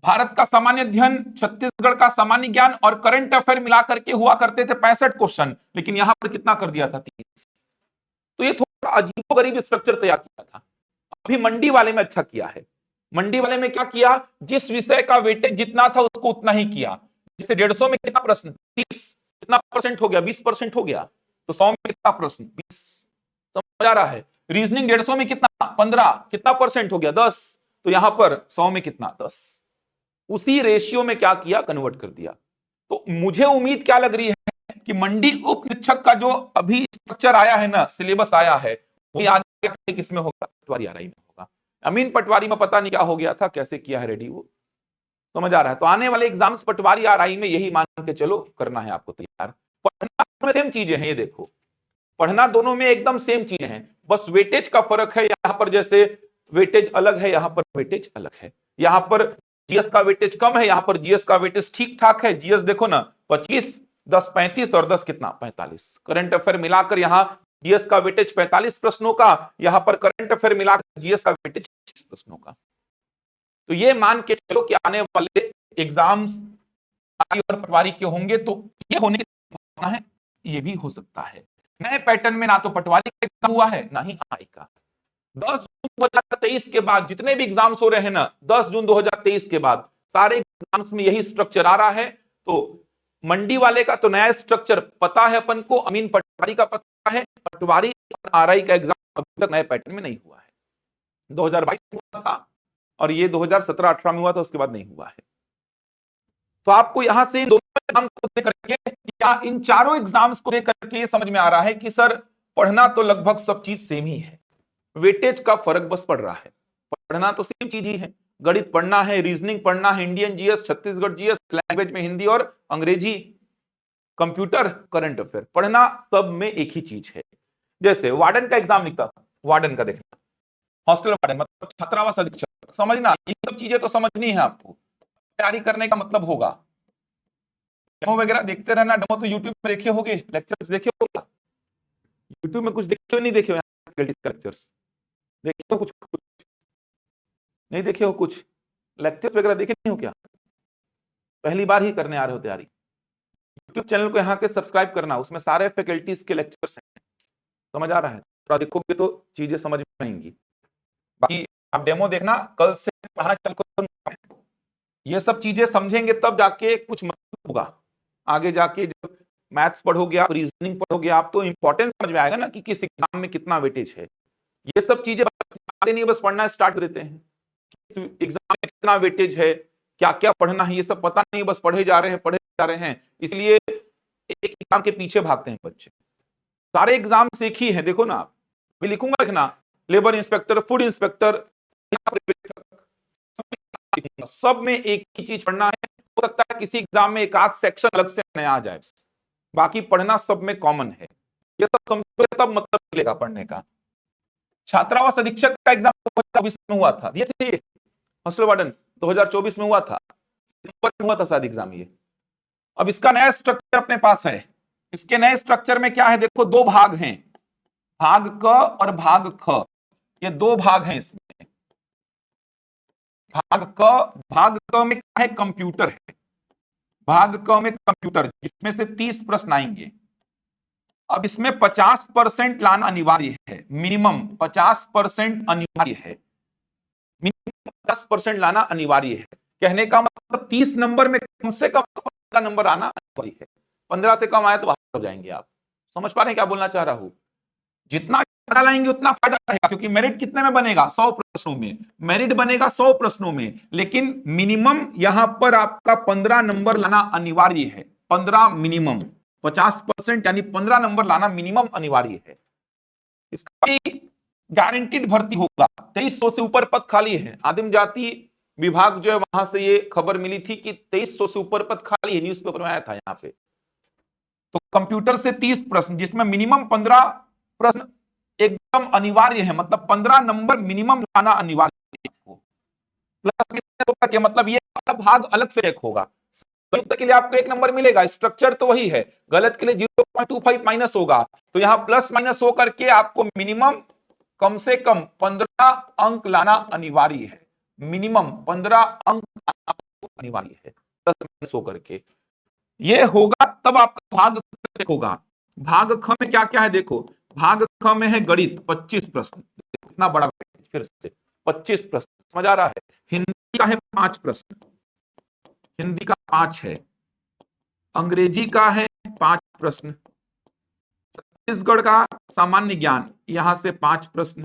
भारत का सामान्य अध्ययन, छत्तीसगढ़ का सामान्य ज्ञान और करंट अफेयर मिलाकर के हुआ करते थे 65 क्वेश्चन, लेकिन यहां पर कितना कर दिया था? 30। तो ये थोड़ा अजीबोगरीब स्ट्रक्चर तैयार किया था। अभी मंडी वाले में अच्छा किया है। मंडी वाले में क्या किया? जिस विषय का वेटेज जितना था उसको उतना ही किया। जैसे 150 में कितना प्रश्न? 30, कितना परसेंट हो गया? 20% हो गया। तो 100 में कितना प्रश्न? 20। समझ आ रहा है? रीजनिंग 150 में कितना? 15, कितना परसेंट हो गया? 10। तो यहां पर 100 में कितना? 10। उसी रेशियो में क्या किया? कन्वर्ट कर दिया। तो मुझे उम्मीद क्या लग रही है कि मंडी उप निरीक्षक का जो अभी स्ट्रक्चर आया है ना, सिलेबस आया है, वो आगे किसमें होगा? पटवारी आरआई में होगा। अमीन पटवारी में पता नहीं क्या हो गया था, कैसे किया है रेडी वो। समझ आ रहा है? तो आने वाले एग्जाम्स पटवारी आरआई में यही मान के चलो करना है आपको तैयार। पढ़ना में सेम चीजें हैं, ये देखो, पढ़ना दोनों में एकदम सेम चीजें हैं, बस वेटेज का फर्क है। यहां पर जैसे वेटेज अलग है, यहां पर वेटेज अलग है। यहां पर जीएस का वेटेज कम है, यहां पर जीएस का वेटेज ठीक ठाक है। जीएस देखो ना, 25, 10 35 और 10 कितना? 45। करंट अफेयर मिलाकर यहां जीएस का वेटेज 45 प्रश्नों का, यहां पर करंट अफेयर मिलाकर जीएस का वेटेज 25 प्रश्नों का। तो ये मान के चलो कि आने वाले एग्जाम्स और पटवारी के होंगे, तो ये होने की संभावना है, ये भी हो सकता है। नए पैटर्न में ना तो पटवारी का एग्जाम हुआ है, ना ही आरआई का। 10 जून 2023 के बाद जितने भी एग्जाम्स हो रहे हैं ना, 10 जून 2023 के बाद सारे एग्जाम्स में यही स्ट्रक्चर आ रहा है। तो मंडी वाले का तो नया स्ट्रक्चर पता है अपन को, अमीन पटवारी का पता है, पटवारी और आरआई का एग्जाम अभी तक नए पैटर्न में नहीं हुआ है। 2022 में हुआ था और ये 2017-18 में हुआ था, उसके बाद नहीं हुआ है। तो आपको यहां से इन दोनों एग्जाम को देख करके या इन चारों एग्जाम्स को देख करके ये समझ में आ रहा है कि सर पढ़ना तो लगभग सब चीज सेम ही है, वेटेज का फर्क बस पड़ रहा है। पढ़ना तो सेम चीज ही है, गणित पढ़ना है, रीजनिंग पढ़ना है, Indian GS, Chhattisgarh GS, language में हिंदी और अंग्रेजी, कंप्यूटर, करंट अफेयर, पढ़ना सब में एक ही चीज है। जैसे वार्डन का एग्जाम लिखता था, वार्डन का देखना, हॉस्टल वार्डन मतलब छात्रावास अधीक्षक, समझना ये सब चीजें तो समझनी है आपको। तैयारी करने का मतलब होगा डेमो वगैरह देखते रहना। डेमो तो यूट्यूब पे देखे होंगे, लेक्चर्स देखे होगा, यूट्यूब में कुछ देखे हो नहीं देखे हो? लेक्चर्स देखे हो? कुछ नहीं देखे हो? कुछ लेक्चर्स वगैरह देखे नहीं हो क्या? पहली बार ही करने आ रहे हो तैयारी? यूट्यूब चैनल को यहाँ के सब्सक्राइब करना, उसमें सारे फैकल्टीज के लेक्चर्स हैं। समझ आ रहा है? थोड़ा देखोगे तो चीजें समझ में आएंगी। बाकी आप डेमो देखना, कल से पढ़ना चल कर ये सब चीजें समझेंगे तब जाके कुछ मतलब होगा। आगे जाके जब मैथ्स पढ़ोगे आप, रीजनिंग पढ़ोगे आप, तो इंपॉर्टेंस समझ में आएगा ना कि किस एग्जाम में कितना वेटेज है। ये सब चीजें नहीं, बस पढ़ना स्टार्ट कर देते हैं, एग्जाम में कितना वेटेज है, क्या क्या पढ़ना है, ये सब पता नहीं, बस पढ़े जा रहे हैं, पढ़े जा रहे हैं, इसलिए एक एग्जाम के पीछे भागते हैं बच्चे। सारे एग्जाम एक ही है, देखो ना, आप भी लिखूंगा, लिखना, लेबर इंस्पेक्टर, फूड इंस्पेक्टर, सब में एक ही चीज पढ़ना है। हो सकता है किसी एग्जाम में एक आध सेक्शन अलग से नया आ जाए, बाकी पढ़ना सब में कॉमन है। ये सब समझोगे तब मतलब मिलेगा पढ़ने का। छात्रावास अधीक्षक का एग्जाम 2024 में हुआ था, ये थे हॉस्टल वार्डन 2024 में हुआ था, सितंबर में हुआ था शायद एग्जाम ये। अब इसका नया स्ट्रक्चर अपने पास है। इसके नए स्ट्रक्चर में क्या है? देखो, दो भाग हैं, भाग क और भाग ख, ये दो भाग हैं इसमें। भाग क में क्या है? कंप्यूटर है। भाग क में कंप्यूटर, जिसमें से 30 प्रश्न आएंगे। अब इसमें 50% लाना अनिवार्य है, मिनिमम 50% अनिवार्य है, मिनिमम 50% लाना अनिवार्य है। कहने का मतलब 30 नंबर में कम से कम 15 नंबर आना अनिवार्य है। 15 से कम आए तो बाहर हो जाएंगे आप। समझ पा रहे हैं क्या बोलना चाह रहा हूं? जितना ज्यादा लाएंगे उतना फायदा रहेगा, क्योंकि मेरिट कितने में बनेगा? 100 प्रश्नों में। मेरिट बनेगा 100 प्रश्नों में, लेकिन मिनिमम यहां पर आपका 15 नंबर लाना अनिवार्य है। 15 मिनिमम, 50% यानी 15 नंबर लाना मिनिमम अनिवार्य है। इसका भी गारंटीड भर्ती होगा। 2300 से ऊपर पद खाली है। आदिम जाति विभाग जो है वहां से ये खबर मिली थी कि 2300 से ऊपर पद खाली है, न्यूज़पेपर में आया था यहाँ पे। तो कंप्यूटर से 30 प्रश्न, जिसमें मिनिमम 15 प्रश्न एकदम अनिवार्य है, मतलब 15 नंबर मिनिमम लाना अनिवार्य है। प्लस के मतलब ये भाग अलग से चेक होगा। संयुक्त के लिए आपको 1 नंबर मिलेगा, स्ट्रक्चर तो वही है। गलत के लिए 0.25 माइनस होगा, तो यहां प्लस माइनस हो करके आपको मिनिमम कम से कम 15 अंक लाना अनिवार्य है। मिनिमम 15 अंक अनिवार्य है, 10 माइनस हो करके ये होगा, तब आपका भाग होगा। भाग ख में क्या क्या है देखो। भाग ख में है गणित 25 प्रश्न, कितना बड़ा, फिर से 25 प्रश्न, समझ आ रहा है। हिंदी का है 5 प्रश्न, हिंदी का 5 है। अंग्रेजी का है 5 प्रश्न। छत्तीसगढ़ का सामान्य ज्ञान, यहां से 5 प्रश्न,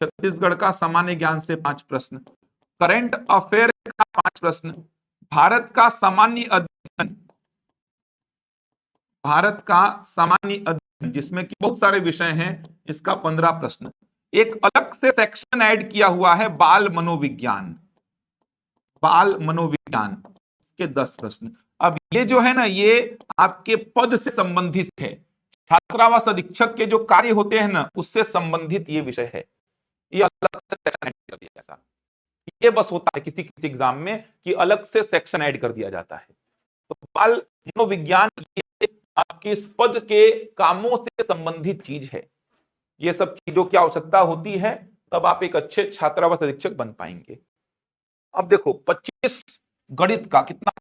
छत्तीसगढ़ का सामान्य ज्ञान से 5 प्रश्न। करंट अफेयर का 5 प्रश्न। भारत का सामान्य अध्ययन, भारत का सामान्य अध्ययन जिसमें कि बहुत सारे विषय हैं, इसका 15 प्रश्न। एक अलग से सेक्शन ऐड किया हुआ है बाल मनोविज्ञान, बाल मनोविज्ञान, इसके 10 प्रश्न। अब ये जो है ना, ये आपके पद से संबंधित है। छात्रावास अधीक्षक के जो कार्य होते हैं ना, उससे संबंधित ये विषय है। ये अलग से सेक्शन ऐड कर दिया, ऐसा ये बस होता है किसी किसी एग्जाम में कि अलग से सेक्शन ऐड कर दिया जाता है। तो बाल मनोविज्ञान ये आपके इस पद के कामों से संबंधित चीज है। ये सब चीजों की आवश्यकता होती है, तब आप एक अच्छे छात्रावास अधीक्षक बन पाएंगे। अब देखो 25 गणित का कितना,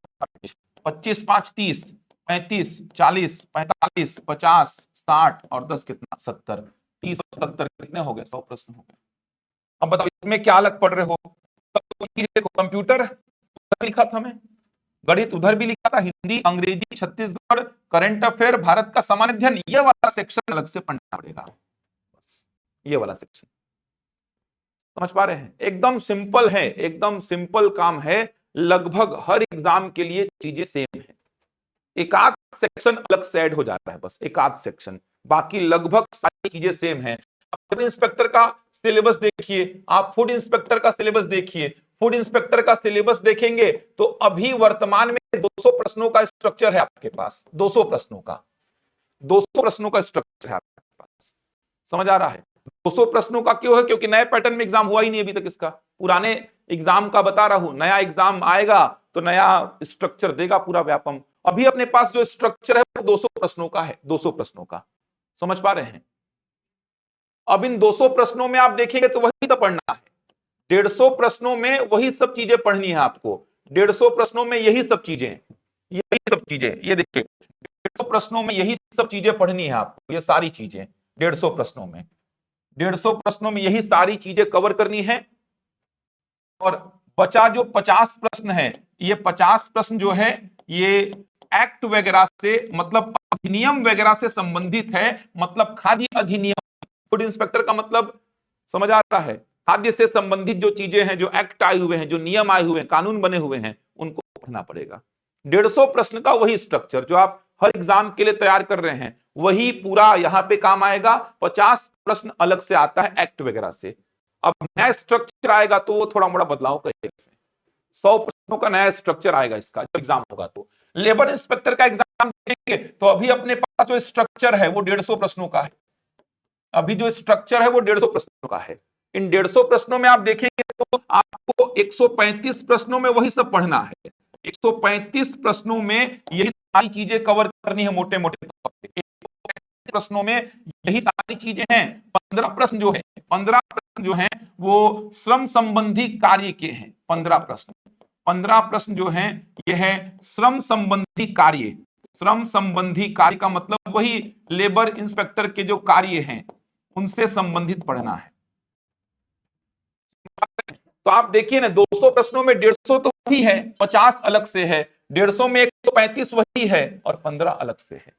25 5 30, 35 40 45 50 60 और 10 कितना 70, 30 और 70 कितने हो गए? 100 प्रश्न हो गए। अब बताओ इसमें क्या अलग पढ़ रहे हो? देखो कंप्यूटर लिखा था मैं, गणित उधर भी लिखा था, हिंदी अंग्रेजी छत्तीसगढ़ करंट अफेयर भारत का सामान्य अध्ययन, ये वाला सेक्शन अलग से पढ़ना पड़ेगा। बस ये वाला सेक्शन, समझ पा रहे हैं? एकदम सिंपल है, एकदम सिंपल काम है। लगभग हर एग्जाम के लिए चीजें सेम है। एक आध सेक्शन अलग से ऐड हो जाता है, बस एक आध सेक्शन, बाकी लगभग सारी चीजें सेम है। फूड इंस्पेक्टर का सिलेबस देखिए, आप फूड इंस्पेक्टर का सिलेबस देखिए, फूड इंस्पेक्टर का सिलेबस देखेंगे तो अभी वर्तमान में 200 प्रश्नों का स्ट्रक्चर है आपके पास, 200 प्रश्नों का, 200 प्रश्नों का स्ट्रक्चर है आपके पास। समझ आ रहा है? 200 प्रश्नों का क्यों है? क्योंकि नए पैटर्न में एग्जाम हुआ ही नहीं अभी तक इसका। पुराने एग्जाम का बता रहा हूं, नया एग्जाम आएगा तो नया स्ट्रक्चर देगा पूरा व्यापम। अभी अपने पास जो स्ट्रक्चर है वो 200 प्रश्नों का है, 200 प्रश्नों का। समझ पा रहे हैं? अब इन 200 प्रश्नों में आप देखेंगे तो वही तो पढ़ना है। 150 प्रश्नों में वही सब चीजें पढ़नी है आपको। 150 प्रश्नों में यही सब चीजें, यही सब चीजें, ये देखिए 150 प्रश्नों में यही सब चीजें पढ़नी है आपको, ये सारी चीजें 150 प्रश्नों में, 150 प्रश्नों में यही सारी चीजें कवर करनी है। और बचा जो 50 प्रश्न है, ये 50 प्रश्न जो है ये एक्ट वगैरह से, मतलब अधिनियम वगैरह से संबंधित है। मतलब खाद्य अधिनियम, फूड इंस्पेक्टर का मतलब समझ आ रहा है? खाद्य से संबंधित जो चीजें हैं, जो एक्ट आए हुए हैं, जो नियम आए हुए हैं, कानून बने हुए हैं, उनको पढ़ना पड़ेगा। 150 प्रश्न का वही स्ट्रक्चर जो आप हर एग्जाम के लिए तैयार कर रहे हैं, वही पूरा यहां पे काम आएगा। 50 प्रश्न अलग से आता है एक्ट वगैरह से। अब नया स्ट्रक्चर आएगा तो वो थोड़ा मोड़ा बदलाव करेगा। 100 प्रश्नों का नया स्ट्रक्चर आएगा इसका जब एग्जाम होगा। तो लेबर इंस्पेक्टर का एग्जाम देंगे तो अभी अपने पास जो स्ट्रक्चर है वो 150 प्रश्नों का है। अभी जो स्ट्रक्चर है वो 150 प्रश्नों का है। इन 150 प्रश्नों में आप देखेंगे तो आपको 135 प्रश्नों में वही सब पढ़ना है। 135 प्रश्नों में यही सारी चीजें कवर करनी है मोटे मोटे तौर पे। प्रश्नों में यही सारी चीजें हैं। 15 प्रश्न जो है, 15 प्रश्न जो हैं वो श्रम संबंधी कार्य के हैं। 15 प्रश्न, 15 प्रश्न जो हैं ये है श्रम संबंधी कार्य। श्रम संबंधी कार्य का मतलब वही लेबर इंस्पेक्टर के जो कार्य हैं उनसे संबंधित पढ़ना है। तो आप देखिए ना, 200 प्रश्नों में 150 तो वही है, 50 अलग से है, 150 में 135 वही है और 15 अलग से है।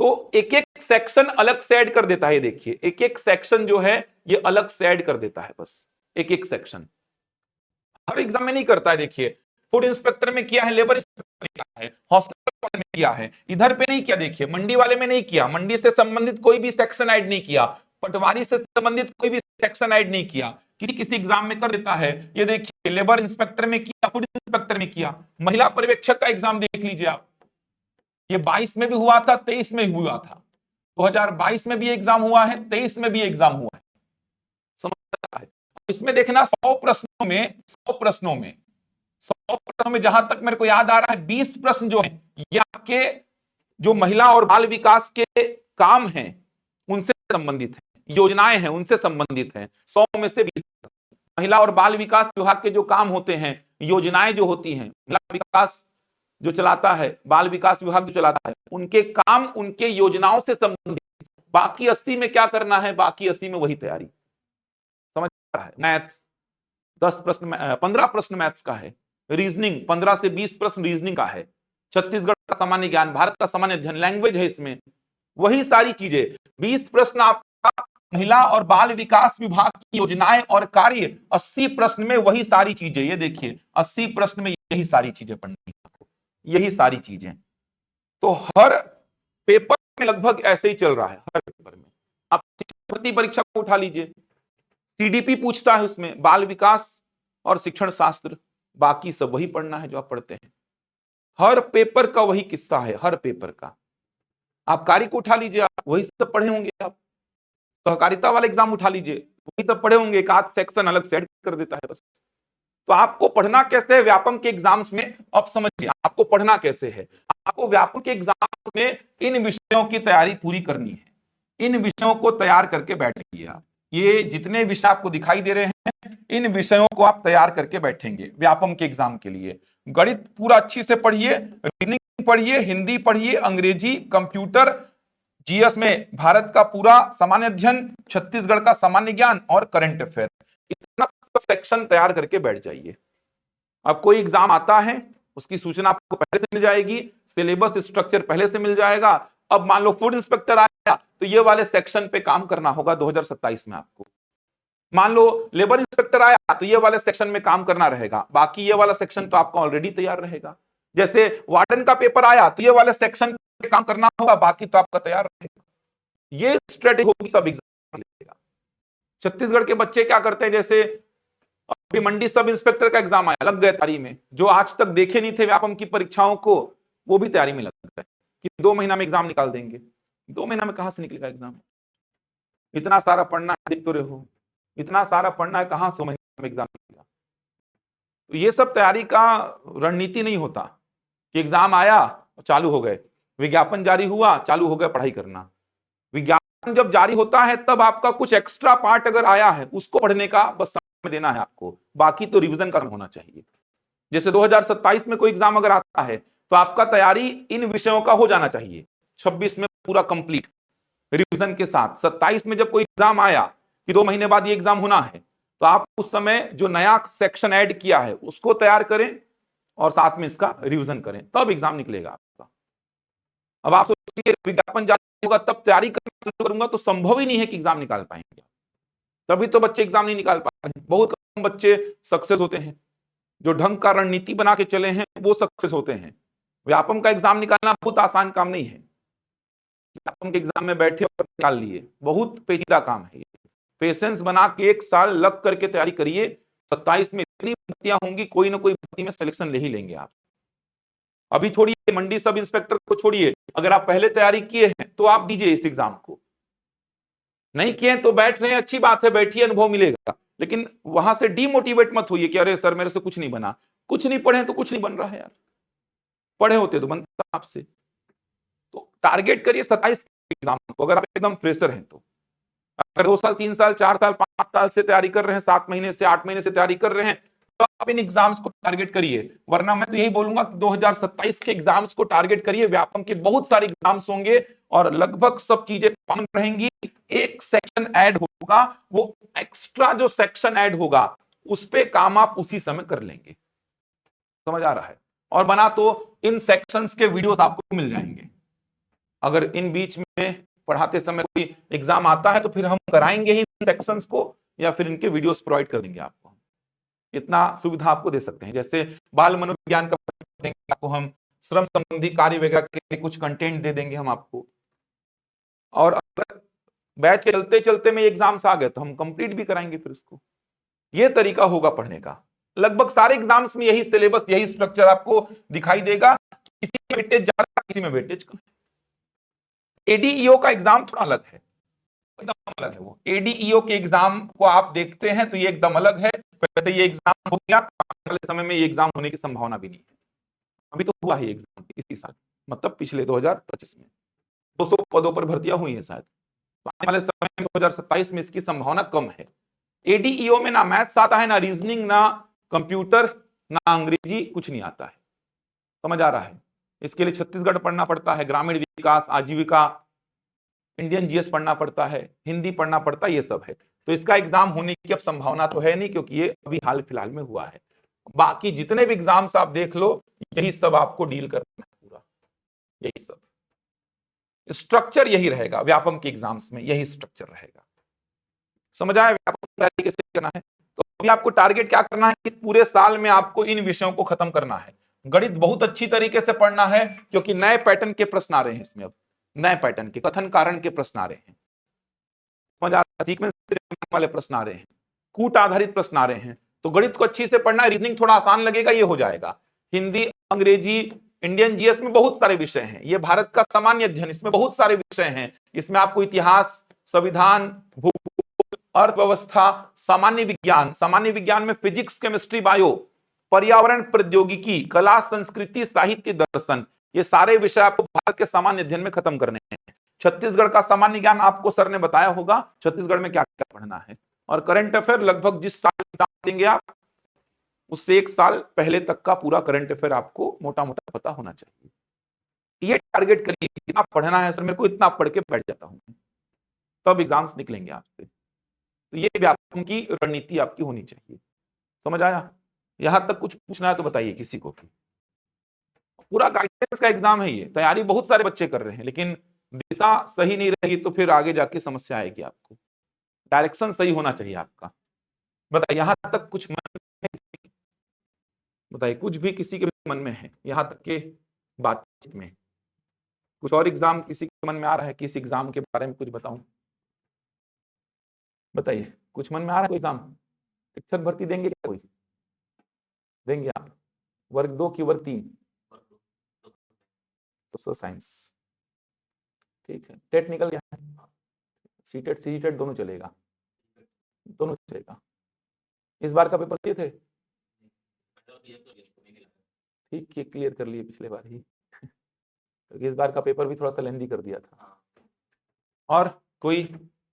तो एक एक सेक्शन अलग से ऐड कर देता है। देखिए एक एक सेक्शन जो है ये अलग से ऐड कर देता है, बस एक एक सेक्शन। हर एग्जाम में नहीं करता है। देखिए फूड इंस्पेक्टर में किया है, लेबर इंस्पेक्टर में किया है, हॉस्पिटल में किया है, इधर पे नहीं किया। देखिए मंडी वाले में नहीं किया, मंडी से संबंधित कोई भी सेक्शन ऐड नहीं किया, पटवारी से संबंधित कोई भी सेक्शन ऐड नहीं किया। किसी किसी एग्जाम में कर देता है। ये देखिए लेबर इंस्पेक्टर में किया, फूड इंस्पेक्टर में किया। महिला पर्यवेक्षक का एग्जाम देख लीजिए आप, ये 22 में भी हुआ था, 23 में हुआ था, 2022 में भी एग्जाम हुआ है, 23 में भी एग्जाम हुआ है। समझ रहा है? इसमें देखना 100 प्रश्नों में 100 प्रश्नों में जहां तक मेरे को याद आ रहा है 20 प्रश्न जो है ये आपके जो महिला और बाल विकास के काम हैं उनसे संबंधित है, योजनाएं हैं उनसे संबंधित है। 100 में से 20 महिला और बाल विकास विभाग के जो काम होते हैं, योजनाएं जो होती हैं, महिला विकास जो चलाता है, बाल विकास विभाग जो चलाता है, उनके काम उनके योजनाओं से संबंधित। बाकी 80 में क्या करना है, बाकी 80 में वही तैयारी। समझ रहा है? मैथ्स 10 प्रश्न, 15 प्रश्न मैथ्स का है, रीजनिंग 15 से 20 प्रश्न रीजनिंग का है, छत्तीसगढ़ का सामान्य ज्ञान, भारत का सामान्य अध्ययन, लैंग्वेज है इसमें, वही सारी चीजें। 20 प्रश्न आपका महिला और बाल विकास विभाग की योजनाएं और कार्य, 80 प्रश्न में वही सारी चीजें। ये देखिए 80 प्रश्न में यही सारी चीजें पढ़नी है आपको, यही सारी चीजें। तो हर पेपर में लगभग ऐसे ही चल रहा है। हर पेपर में आप भर्ती परीक्षा को उठा लीजिए, सीडीपी पूछता है उसमें बाल विकास और शिक्षण शास्त्र, बाकी सब वही पढ़ना है जो आप पढ़ते हैं। हर पेपर का वही किस्सा है, हर पेपर का। आप कार्य को उठा लीजिए, आप वही सब पढ़े होंगे। आप सहकारिता वाले एग्जाम उठा लीजिए, वही सब पढ़े होंगे, एक आध सेक्शन अलग से ऐड कर देता है बस। तो आपको पढ़ना कैसे है व्यापम के एग्जाम्स में, अब समझिए आपको पढ़ना कैसे है। आपको व्यापम के एग्जाम में इन विषयों की तैयारी पूरी करनी है, इन विषयों को तैयार करके बैठिए आप। ये जितने विषय आपको दिखाई दे रहे हैं, इन विषयों को आप तैयार करके बैठेंगे व्यापम के एग्जाम के लिए। गणित पूरा अच्छी से पढ़िए, रीजनिंग पढ़िए, हिंदी पढ़िए, अंग्रेजी, कंप्यूटर, जीएस में भारत का पूरा सामान्य अध्ययन, छत्तीसगढ़ का सामान्य ज्ञान और करंट अफेयर, इतना सेक्शन तैयार करके बैठ जाइए। अब कोई एग्जाम आता है उसकी सूचना आपको पहले से मिल जाएगी, सिलेबस स्ट्रक्चर पहले से मिल जाएगा। अब मान लो फूड इंस्पेक्टर आया तो ये वाले सेक्शन पे काम करना होगा 2027 में आपको। मान लो लेबर इंस्पेक्टर आया तो ये वाले सेक्शन में काम करना रहेगा, बाकी ये वाला सेक्शन तो आपका ऑलरेडी तैयार रहेगा। जैसे वार्डन का पेपर आया तो ये वाले सेक्शन पे काम करना होगा, बाकी तो आपका तैयार रहेगा। ये स्ट्रेटेजी होगी तब एग्जाम लेगा। छत्तीसगढ़ के बच्चे क्या करते हैं, जैसे अभी मंडी सब इंस्पेक्टर का एग्जाम आया, लग गए तैयारी में। जो आज तक देखे नहीं थे व्यापम की परीक्षाओं को, वो भी तैयारी में लग गए कि 2 महीना में एग्जाम निकाल देंगे। 2 महीना में कहां से निकलेगा एग्जाम? इतना सारा पढ़ना है, देख तो रहे हो, इतना सारा पढ़ना है, कहां से महीने में एग्जाम निकलेगा? तो ये सब तैयारी का रणनीति नहीं होता कि एग्जाम आया चालू हो गए, विज्ञापन जारी हुआ चालू हो गया पढ़ाई करना। विज्ञापन जब जारी होता है तब आपका कुछ एक्स्ट्रा पार्ट अगर आया है उसको पढ़ने का बस समय देना है आपको, बाकी तो रिवीजन का होना चाहिए। जैसे 2027 में कोई एग्जाम अगर आता है तो आपका तैयारी इन विषयों का हो जाना चाहिए, 26 में पूरा कंप्लीट रिवीजन के साथ। 27 में जब कोई एग्जाम आया कि 2 महीने बाद ये एग्जाम होना है, तो आप उस समय जो नया सेक्शन ऐड किया है उसको तैयार करें और साथ में इसका रिवीजन करें, तब एग्जाम निकलेगा आपका। अब आप सोचिए विज्ञापन जारी होगा तब तैयारी करूंगा तो संभव ही नहीं है कि एग्जाम निकाल पाएंगे। तभी तो बच्चे एग्जाम नहीं निकाल पा रहे हैं। बहुत कम बच्चे सक्सेस होते हैं, जो ढंग का रणनीति बना के चले हैं वो सक्सेस होते हैं। व्यापम का एग्जाम निकालना बहुत आसान काम नहीं है। व्यापम के एग्जाम में बैठे और निकाल लिए, बहुत पेचीदा काम है। पेशेंस बना के 1 साल लग करके तैयारी करिए। 27 में इतनी भर्तियां होंगी, कोई ना कोई भर्ती में सिलेक्शन ले ही लेंगे आप। अभी छोड़िए मंडी सब इंस्पेक्टर को छोड़िए, अगर आप पहले तैयारी किए हैं तो आप दीजिए इस एग्जाम को। नहीं किए तो बैठ रहे हैं, अच्छी बात है, बैठिए, अनुभव मिलेगा, लेकिन वहां से डीमोटिवेट मत होइए कि अरे सर मेरे से कुछ नहीं बना। कुछ नहीं पढ़े तो कुछ नहीं बन रहा है यार, पढ़े होते तो बनता आपसे। तो टारगेट करिए 27 एग्जाम को, अगर आप एकदम फ्रेशर हैं तो। अगर 2 साल 3 साल 4 साल 5 साल से तैयारी कर रहे हैं, 7 महीने से 8 महीने से तैयारी कर रहे हैं, तो आप इन एग्जाम्स को टारगेट करिए। वरना मैं तो यही बोलूंगा कि 2027 के एग्जाम्स को टारगेट करिए। व्यापम के बहुत सारे एग्जाम्स होंगे और लगभग सब चीजें कॉमन रहेंगी। एक सेक्शन ऐड होगा, वो एक्स्ट्रा जो सेक्शन ऐड होगा उस पे काम आप उसी समय कर लेंगे। समझ आ रहा है? और बना तो इन सेक्शंस के वीडियोस आपको मिल जाएंगे। अगर इन बीच में पढ़ाते समय कोई एग्जाम आता है तो फिर हम कराएंगे ही इन सेक्शंस को, या फिर इनके वीडियोस प्रोवाइड कर देंगे आपको। इतना सुविधा आपको दे सकते हैं। जैसे बाल मनोविज्ञान का देंगे आपको हम, श्रम संबंधी कार्य वगैरह के लिए कुछ कंटेंट दे देंगे हम आपको। और अगर बैच के चलते चलते में एग्जाम्स आ गए तो हम कंप्लीट भी कराएंगे फिर उसको। ये तरीका होगा पढ़ने का। लगभग सारे एग्जाम्स में यही सिलेबस, यही स्ट्रक्चर आपको दिखाई देगा। किसी में वेटेज ज्यादा, किसी में वेटेज कम। एडीईओ का एग्जाम थोड़ा अलग है, एकदम अलग है। वो एडीईओ के एग्जाम को आप देखते हैं तो ये एकदम अलग है। वैसे ये एग्जाम हो गया, आने वाले समय में ये एग्जाम होने की संभावना भी नहीं है। अभी तो हुआ है एग्जाम इसी साल, मतलब पिछले 2025 में 200 पदों पर भर्तियां हुई है शायद। तो आने वाले समय में 2027 में इसकी संभावना कम है। एडीईओ में ना मैथ्स आता है, ना रीजनिंग, ना कंप्यूटर, ना अंग्रेजी, कुछ नहीं आता है। समझ आ रहा है? इसके लिए छत्तीसगढ़ पढ़ना पड़ता है, ग्रामीण विकास, आजीविका, इंडियन जीएस पढ़ना पड़ता है, हिंदी पढ़ना पड़ता है, ये सब है। तो इसका एग्जाम होने की अब संभावना तो है नहीं, क्योंकि ये अभी हाल फिलहाल में हुआ है। बाकी जितने भी एग्जाम्स आप देख लो, यही सब आपको डील करना है पूरा। यही सब स्ट्रक्चर यही रहेगा व्यापम के एग्जाम्स में, यही स्ट्रक्चर रहेगा। समझ आया व्यापम कैसे करना है? तो अभी आपको टारगेट क्या करना है, इस पूरे साल में आपको इन विषयों को खत्म करना है। गणित बहुत अच्छी तरीके से पढ़ना है, क्योंकि नए पैटर्न के प्रश्न आ रहे हैं इसमें। अब नए पैटर्न के कथन कारण के प्रश्न आ रहे हैं। समझ आ रहा है? सीक्वेंस वाले प्रश्न आ रहे हैं, कूट आधारित प्रश्न आ रहे हैं। तो गणित को अच्छी से पढ़ना है, रीजनिंग थोड़ा आसान लगेगा, ये हो जाएगा। हिंदी, अंग्रेजी, इंडियन जीएस में बहुत सारे विषय हैं। ये भारत का सामान्य अध्ययन, इसमें बहुत सारे विषय हैं। इसमें आपको इतिहास, संविधान, भूगोल, अर्थव्यवस्था, सामान्य विज्ञान में फिजिक्स, केमिस्ट्री, बायो, पर्यावरण, प्रौद्योगिकी, कला, संस्कृति, साहित्य, दर्शन, ये सारे विषय आपको भारत के सामान्य अध्ययन में खत्म करने हैं। छत्तीसगढ़ का सामान्य ज्ञान आपको सर ने बताया होगा छत्तीसगढ़ में क्या क्या पढ़ना है। और करंट अफेयर लगभग जिस साल एग्जाम देंगे आप, उससे एक साल पहले तक का पूरा करंट अफेयर आपको मोटा मोटा पता होना चाहिए। ये टारगेट करिए, इतना पढ़ना है सर मेरे को, इतना पढ़ के बैठ जाता हूं, तब एग्जाम्स निकलेंगे आपसे। तो ये व्यापम की रणनीति आपकी होनी चाहिए। समझ आया? यहां तक कुछ पूछना है तो बताइए किसी को भी। पूरा गाइडेंस का एग्जाम है ये, तैयारी बहुत सारे बच्चे कर रहे हैं, लेकिन दिशा सही नहीं रहेगी तो फिर आगे जाके समस्या आएगी आपको। डायरेक्शन सही होना चाहिए आपका। बताइए यहां तक कुछ मन में है? बताइए कुछ भी किसी के मन में है यहां तक के बातचीत में? कुछ और एग्जाम किसी के मन में आ रहा है कि इस एग्जाम के बारे में कुछ बताऊं? बताइए कुछ मन में आ रहा है कोई एग्जाम? शिक्षक भर्ती देंगे क्या कोई? देंगे आप? वर्ग 2 की वर्ग 3? सोशल साइंस, ठीक है। टेट निकल गया है, सीटेट सीटेट दोनों चलेगा, दोनों चलेगा। इस बार का पेपर दिए थे? ठीक है, क्लियर कर लिए पिछले बार ही। तो इस बार का पेपर भी थोड़ा सा लेंदी कर दिया था। और कोई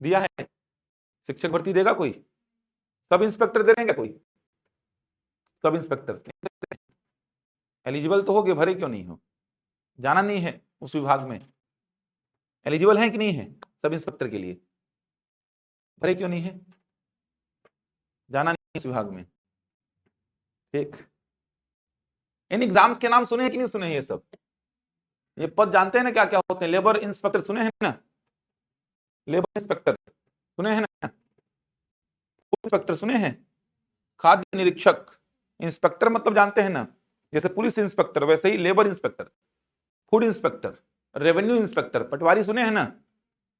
दिया है? शिक्षक भर्ती देगा कोई? सब इंस्पेक्टर दे देंगे कोई? सब इंस्पेक्टर एलिजिबल तो हो गए, भरे क्यों नहीं हो? जाना नहीं है उस विभाग में? एलिजिबल है कि नहीं है सब इंस्पेक्टर के लिए? भरे क्यों नहीं है? जाना नहीं इस विभाग में? ठीक। इन एग्जाम्स के नाम सुने हैं कि नहीं सुने? ये सब ये पद जानते हैं ना क्या क्या होते हैं? लेबर इंस्पेक्टर सुने हैं ना? लेबर इंस्पेक्टर सुने हैं ना? इंस्पेक्टर सुने हैं? खाद्य निरीक्षक, इंस्पेक्टर मतलब जानते हैं ना? जैसे पुलिस इंस्पेक्टर वैसे ही labour inspector, food inspector, revenue inspector, पटवारी सुने हैं ना?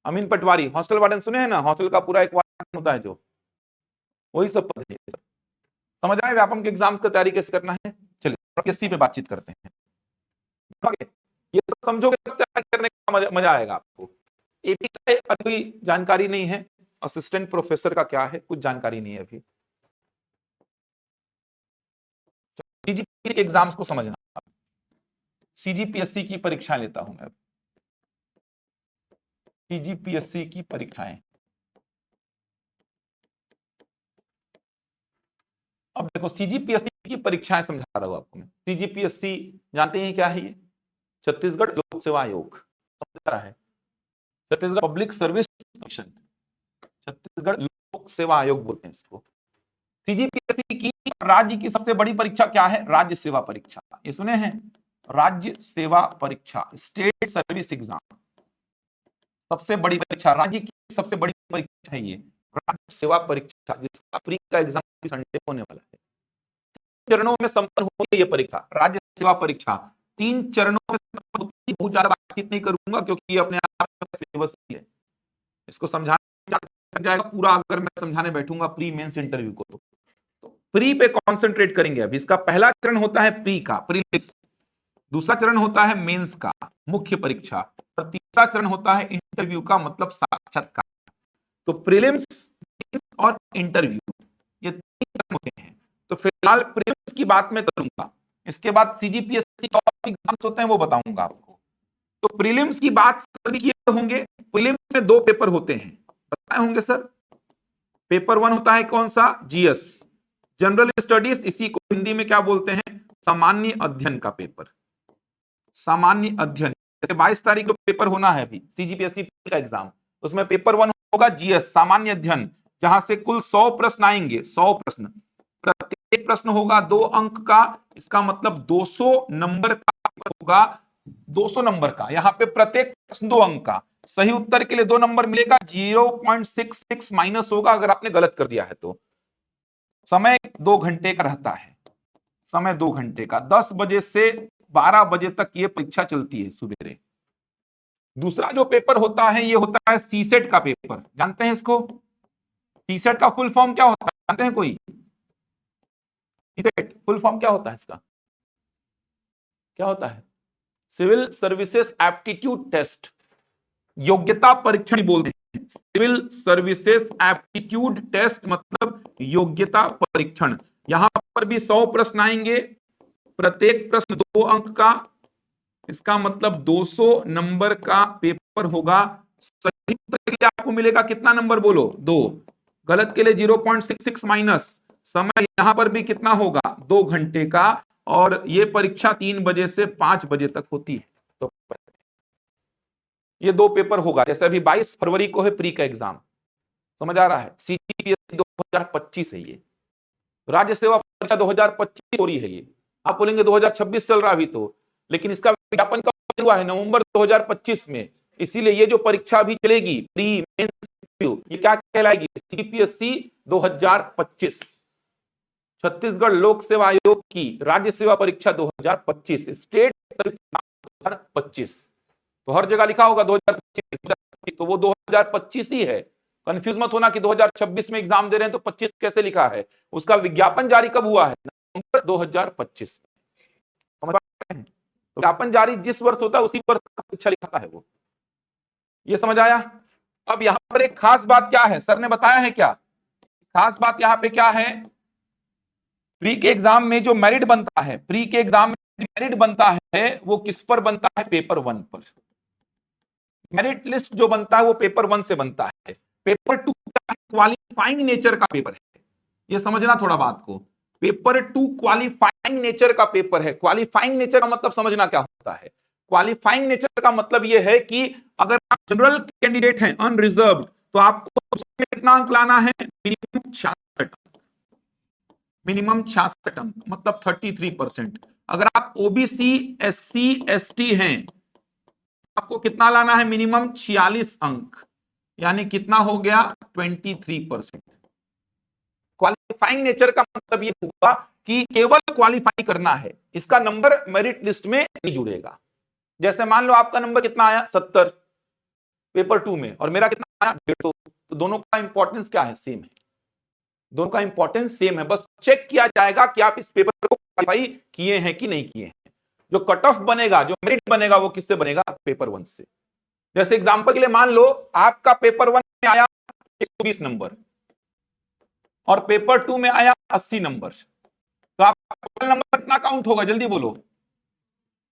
अमीन पटवारी, हॉस्टल वार्डन सुने हैं ना? हॉस्टल का पूरा एक वार्डन होता है जो, वही सब पद है। समझ आए व्यापम के एग्जाम्स की तैयारी कैसे करना है? चलिए किसी पे बातचीत करते हैं। ये सब समझोगे तब तैयारी करने का मजा आएगा आपको। एपी का अभी जानकारी नहीं है, असिस्टेंट प्रोफेसर का क्या है कुछ जानकारी नहीं है अभी। सीजीपीएससी के एग्जाम्स को समझना, सीजीपीएससी की परीक्षाएं लेता हूं मैं, सीजीपीएससी की परीक्षाएं। अब देखो सीजीपीएससी की परीक्षाएं समझा रहा हूं आपको मैं। सीजीपीएससी जानते हैं क्या है? ये छत्तीसगढ़ लोक सेवा आयोग समझ रहा है, Chhattisgarh public service commission, Chhattisgarh लोक सेवा आयोग बोलते हैं इसको। सीजीपीएससी की राज्य की सबसे बड़ी परीक्षा क्या है? राज्य सेवा परीक्षा। ये सुने हैं? राज्य सेवा परीक्षा, स्टेट सर्विस एग्जाम, सबसे बड़ी परीक्षा, राज्य की सबसे बड़ी परीक्षा है ये राज्य सेवा परीक्षा, जिसका प्री का एग्जाम संडे होने वाला है। चरणों में संपन्न होती है ये परीक्षा, राज्य सेवा परीक्षा 3 चरणों में संपन्न होती है। बहुत ज्यादा बातचीत नहीं करूंगा क्योंकि ये अपने आप में सिलेबस है, इसको समझाना जाएगा पूरा अगर मैं समझाने बैठूंगा प्री मेंस इंटरव्यू को। तो प्री पे कॉन्सेंट्रेट करेंगे। अभी इसका पहला चरण होता है प्री का, प्रीलिम्स, दूसरा चरण होता है मेंस का, मुख्य परीक्षा, और तीसरा चरण होता है इंटरव्यू का, मतलब साक्षात्कार। तो प्रीलिम्स, मेंस और इंटरव्यू, ये 3 चरण होते हैं। तो फिलहाल प्रीलिम्स की बात मैं करूंगा, इसके बाद सीजीपीएससी और एग्जाम्स होते हैं वो बताऊंगा आपको। तो प्रीलिम्स की बात सभी किए होंगे। प्रीलिम्स में 2 पेपर होते हैं, बताए होंगे सर। पेपर 1 होता है कौन सा? जीएस, जनरल स्टडीज, इसी को हिंदी में क्या बोलते हैं? सामान्य अध्ययन का पेपर, सामान्य अध्ययन। जैसे 22 तारीख को पेपर होना है अभी सीजीपीएससी का एग्जाम, उसमें पेपर 1 होगा जीएस, सामान्य अध्ययन, जहां से कुल 100 प्रश्न आएंगे, 100 प्रश्न, प्रत्येक प्रश्न होगा 2 अंक का, इसका मतलब 200 नंबर का पेपर होगा, 200 नंबर का। यहां पे प्रत्येक प्रश्न 2 अंक का, सही उत्तर के लिए 2 नंबर मिलेगा, 0.66 माइनस होगा अगर आपने गलत कर दिया है तो। समय 2 घंटे का रहता है, समय 2 घंटे का, 10 बजे से 12 बजे तक ये परीक्षा चलती है सवेरे। दूसरा जो पेपर होता है ये होता है सीसेट का पेपर, जानते हैं इसको? सीसेट का फुल फॉर्म क्या होता है, जानते हैं कोई? सीसेट फुल फॉर्म क्या होता है इसका? क्या होता है? सिविल सर्विसेज एप्टीट्यूड टेस्ट, योग्यता परीक्षण बोलते हैं। सिविल सर्विसेज एप्टीट्यूड टेस्ट मतलब योग्यता परीक्षण। यहां पर भी 100 प्रश्न आएंगे, प्रत्येक प्रश्न 2 अंक का, इसका मतलब 200 नंबर का पेपर होगा। सही उत्तर के लिए आपको मिलेगा कितना नंबर बोलो? 2, गलत के लिए 0.66 माइनस। समय यहां पर भी कितना होगा? 2 घंटे का, और ये परीक्षा 3 बजे से 5 बजे तक होती है। तो ये 2 पेपर होगा। जैसे अभी 22 फरवरी को है प्री का एग्जाम, समझ आ रहा है? सीजीपीएससी 2025 है ये, राज्य सेवा परीक्षा 2025 हो रही है ये। आप बोलेंगे 2026 चल रहा अभी तो, लेकिन इसका विज्ञापन कब हुआ है? नवंबर 2025 में। इसीलिए ये जो परीक्षा अभी चलेगी प्री मेंस ये क्या कहलाएगी? सीजीपीएससी 2025, छत्तीसगढ़ लोक सेवा आयोग की राज्य सेवा परीक्षा 2025, स्टेट सर्विस 2025। तो हर जगह लिखा होगा 2025, तो वो 2025 ही है। कंफ्यूज मत होना कि 2026 में एग्जाम दे रहे हैं तो 25 कैसे लिखा है। उसका विज्ञापन जारी कब हुआ है? नवंबर 2025। समझ पा रहे हैं? तो विज्ञापन जारी जिस वर्ष होता है उसी वर्ष का परीक्षा लिखा है वो। ये समझ आया? अब यहां पर एक खास बात क्या है, सर ने बताया है क्या? खास बात यहां पे क्या है? प्री के एग्जाम में जो मेरिट बनता है, प्री के एग्जाम में मेरिट बनता है वो किस पर बनता है? पेपर 1 पर। मेरिट लिस्ट जो बनता है वो पेपर 1 से बनता है। पेपर 2 क्वालिफाइंग नेचर का पेपर है, ये समझना थोड़ा बात को। पेपर 2 क्वालिफाइंग नेचर का पेपर है। क्वालिफाइंग नेचर का मतलब समझना क्या होता है? क्वालिफाइंग नेचर का मतलब ये है कि अगर आप जनरल कैंडिडेट हैं, अनरिजर्व, तो आपको उसमें कितना अंक लाना है? मिनिमम 66, मिनिमम 66 अंक, मतलब 33%। अगर आप ओबीसी, एससी, एसटी हैं, आपको कितना लाना है? मिनिमम 46 अंक, यानी कितना हो गया? 23%। क्वालिफाइंग नेचर का मतलब ये हुआ कि केवल क्वालिफाई करना है, इसका नंबर मेरिट लिस्ट में नहीं जुड़ेगा। जैसे मान लो आपका नंबर कितना आया? 70 पेपर 2 में, और मेरा कितना आया? 150, तो दोनों का इंपॉर्टेंस क्या है? सेम है, दोनों का इंपॉर्टेंस सेम है। बस चेक किया जाएगा कि आप इस पेपर को क्वालिफाई किए हैं कि नहीं किए हैं। जो कट ऑफ बनेगा, जो मेरिट बनेगा, वो किससे बनेगा? पेपर 1 से। जैसे एग्जांपल के लिए मान लो आपका पेपर 1 में आया 120 नंबर और पेपर 2 में आया 80 नंबर, तो आपका टोटल नंबर कितना काउंट होगा? जल्दी बोलो।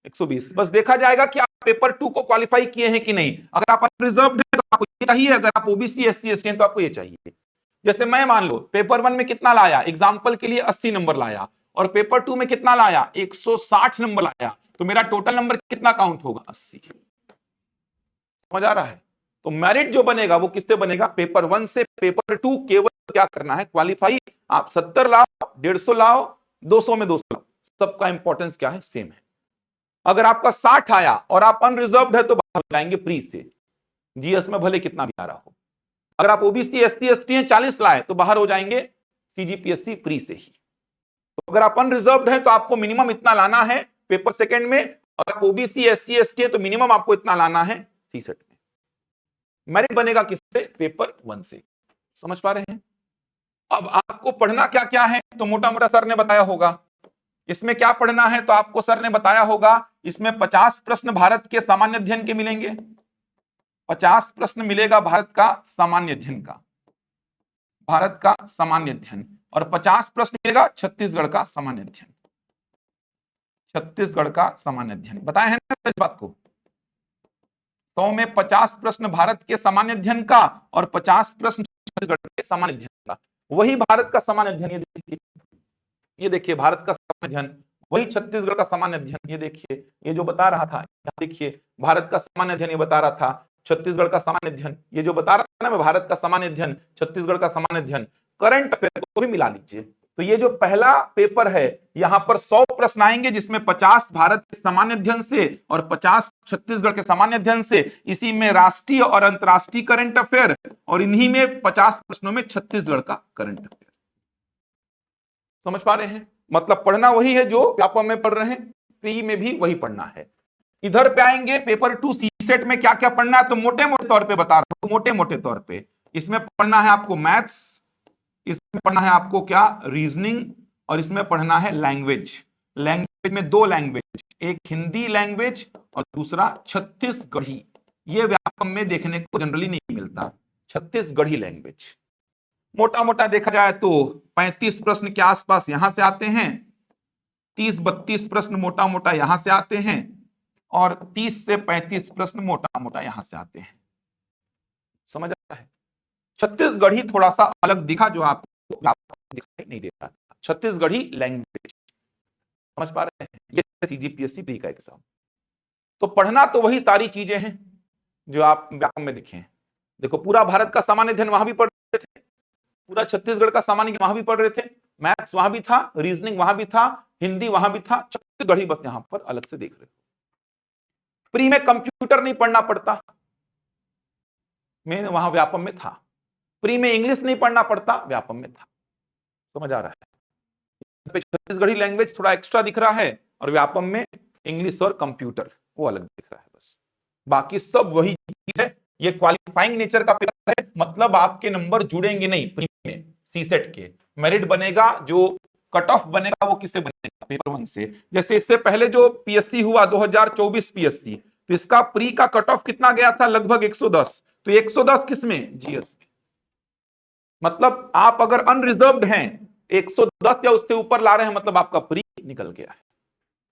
120। बस देखा जाएगा कि आप पेपर 2 को क्वालिफाई किए हैं कि नहीं। अगर आप रिजर्व हैं तो आपको ये चाहिए, अगर आप ओबीसी, एससी, एसटी हैं तो आपको ये चाहिए। जैसे मैं मान लो पेपर 1 में कितना लाया, एग्जांपल के लिए 80 नंबर लाया, और पेपर 2 में कितना लाया? 160 नंबर लाया, तो मेरा टोटल नंबर कितना काउंट होगा? 80। समझ आ रहा है? तो मेरिट जो बनेगा वो किससे बनेगा? पेपर 1 से। पेपर 2 केवल क्या करना है, क्वालिफाई। आप 70 लाओ, 150 लाओ, 200 में 200 लाओ, सबका इंपॉर्टेंस क्या है, सेम है। अगर आपका 60 आया और आप अनरिजर्व्ड है तो बाहर हो जाएंगे प्री से, जीएस में भले कितना भी आ रहा हो। अगर आप ओबीसी एसटी एसटी हैं 40 लाए तो बाहर हो जाएंगे सीजीपीएससी प्री से ही। तो अगर आप अनरिजर्व्ड हैं तो आपको मिनिमम इतना लाना है पेपर सेकंड में, और आप ओबीसी एससी एसटी है तो मिनिमम आपको इतना लाना है सीसेट में। मेरिट बनेगा किससे, पेपर 1 से। समझ पा रहे हैं? अब आपको पढ़ना क्या क्या है तो मोटा मोटा सर ने बताया होगा। इसमें क्या पढ़ना है तो आपको सर ने बताया होगा, इसमें 50 प्रश्न भारत के सामान्य अध्ययन के मिलेंगे, 50 प्रश्न मिलेगा भारत का सामान्य अध्ययन का, भारत का सामान्य अध्ययन, और 50 प्रश्न मिलेगा छत्तीसगढ़ का सामान्य अध्ययन, छत्तीसगढ़ का सामान्य अध्ययन। बताए हैं ना इस बात को? 100 में 50 प्रश्न भारत के सामान्य अध्ययन का और 50 प्रश्न छत्तीसगढ़ के सामान्य अध्ययन का। वही भारत का सामान्य अध्ययन, ये देखिए भारत का सामान्य अध्ययन, वही छत्तीसगढ़ का सामान्य अध्ययन। ये देखिए, ये जो बता रहा था, देखिए भारत का सामान्य अध्ययन ये बता रहा था, छत्तीसगढ़ का सामान्य अध्ययन ये जो बता रहा था ना मैं, भारत का सामान्य अध्ययन, छत्तीसगढ़ का सामान्य अध्ययन, करंट अफेयर को भी मिला लीजिए। तो ये जो पहला पेपर है, यहां पर 100 प्रश्न आएंगे, जिसमें 50 भारत के सामान्य अध्ययन से और 50 छत्तीसगढ़ के सामान्य अध्ययन से। इसी में राष्ट्रीय और अंतर्राष्ट्रीय करंट अफेयर, और इन्हीं में 50 प्रश्नों में छत्तीसगढ़ का करंट अफेयर। समझ पा रहे हैं? मतलब पढ़ना वही है जो व्यापम में पढ़ रहे हैं, प्री में भी वही पढ़ना है। इधर पे आएंगे पेपर 2 सीसेट में क्या क्या पढ़ना है, तो मोटे मोटे तौर पे बता रहा हूं, मोटे मोटे तौर पे इसमें पढ़ना है आपको मैथ्स, इसमें पढ़ना है आपको क्या, रीजनिंग, और इसमें पढ़ना है लैंग्वेज। लैंग्वेज में 2 लैंग्वेज, एक हिंदी लैंग्वेज और दूसरा छत्तीसगढ़ी। ये व्यापम में देखने को जनरली नहीं मिलता, छत्तीसगढ़ी लैंग्वेज। मोटा मोटा देखा जाए तो 35 प्रश्न के आसपास यहां से आते हैं, 30-32 प्रश्न मोटा मोटा यहां से आते हैं, और 30 से 35 प्रश्न मोटा मोटा यहां से आते हैं। समझ आता है? छत्तीसगढ़ी थोड़ा सा अलग दिखा, जो आपको दिखाई नहीं देता, छत्तीसगढ़ी लैंग्वेज। समझ पा रहे हैं? ये सीजीपीएससी प्री का एग्जाम। तो पढ़ना तो वही सारी चीजें हैं जो आप व्यापम में दिखे हैं। देखो, पूरा भारत का सामान्य अध्ययन वहां भी पढ़ रहे थे, पूरा छत्तीसगढ़ का सामान्य वहां भी पढ़ रहे थे, मैथ्स वहां भी था, रीजनिंग वहां भी था, हिंदी वहां भी था, छत्तीसगढ़ी बस यहां पर अलग से देख रहे थे। प्री में कंप्यूटर नहीं पढ़ना पड़ता, में वहां व्यापम में था। प्री में इंग्लिश नहीं पढ़ना पड़ता, व्यापम में था। समझ आ रहा है? छत्तीसगढ़ी लैंग्वेज थोड़ा एक्स्ट्रा दिख रहा है, और व्यापम में इंग्लिश और कंप्यूटर वो अलग दिख रहा है बस। बाकी सब वही चीज है। ये क्वालिफाइंग नेचर का पेपर है, मतलब आपके नंबर जुड़ेंगे नहीं प्री में, सीसेट के मेरिट बनेगा, जो कट ऑफ बनेगा वो किससे बनेगा, पेपर 1 से। जैसे इससे पहले जो पीएससी हुआ 2024 पीएससी, तो इसका प्री का कट ऑफ कितना गया था, लगभग 110। तो 110 किसमें, जीएस में। मतलब आप अगर अनरिजर्व्ड हैं, 110 या उससे ऊपर ला रहे हैं, मतलब आपका प्री निकल गया है।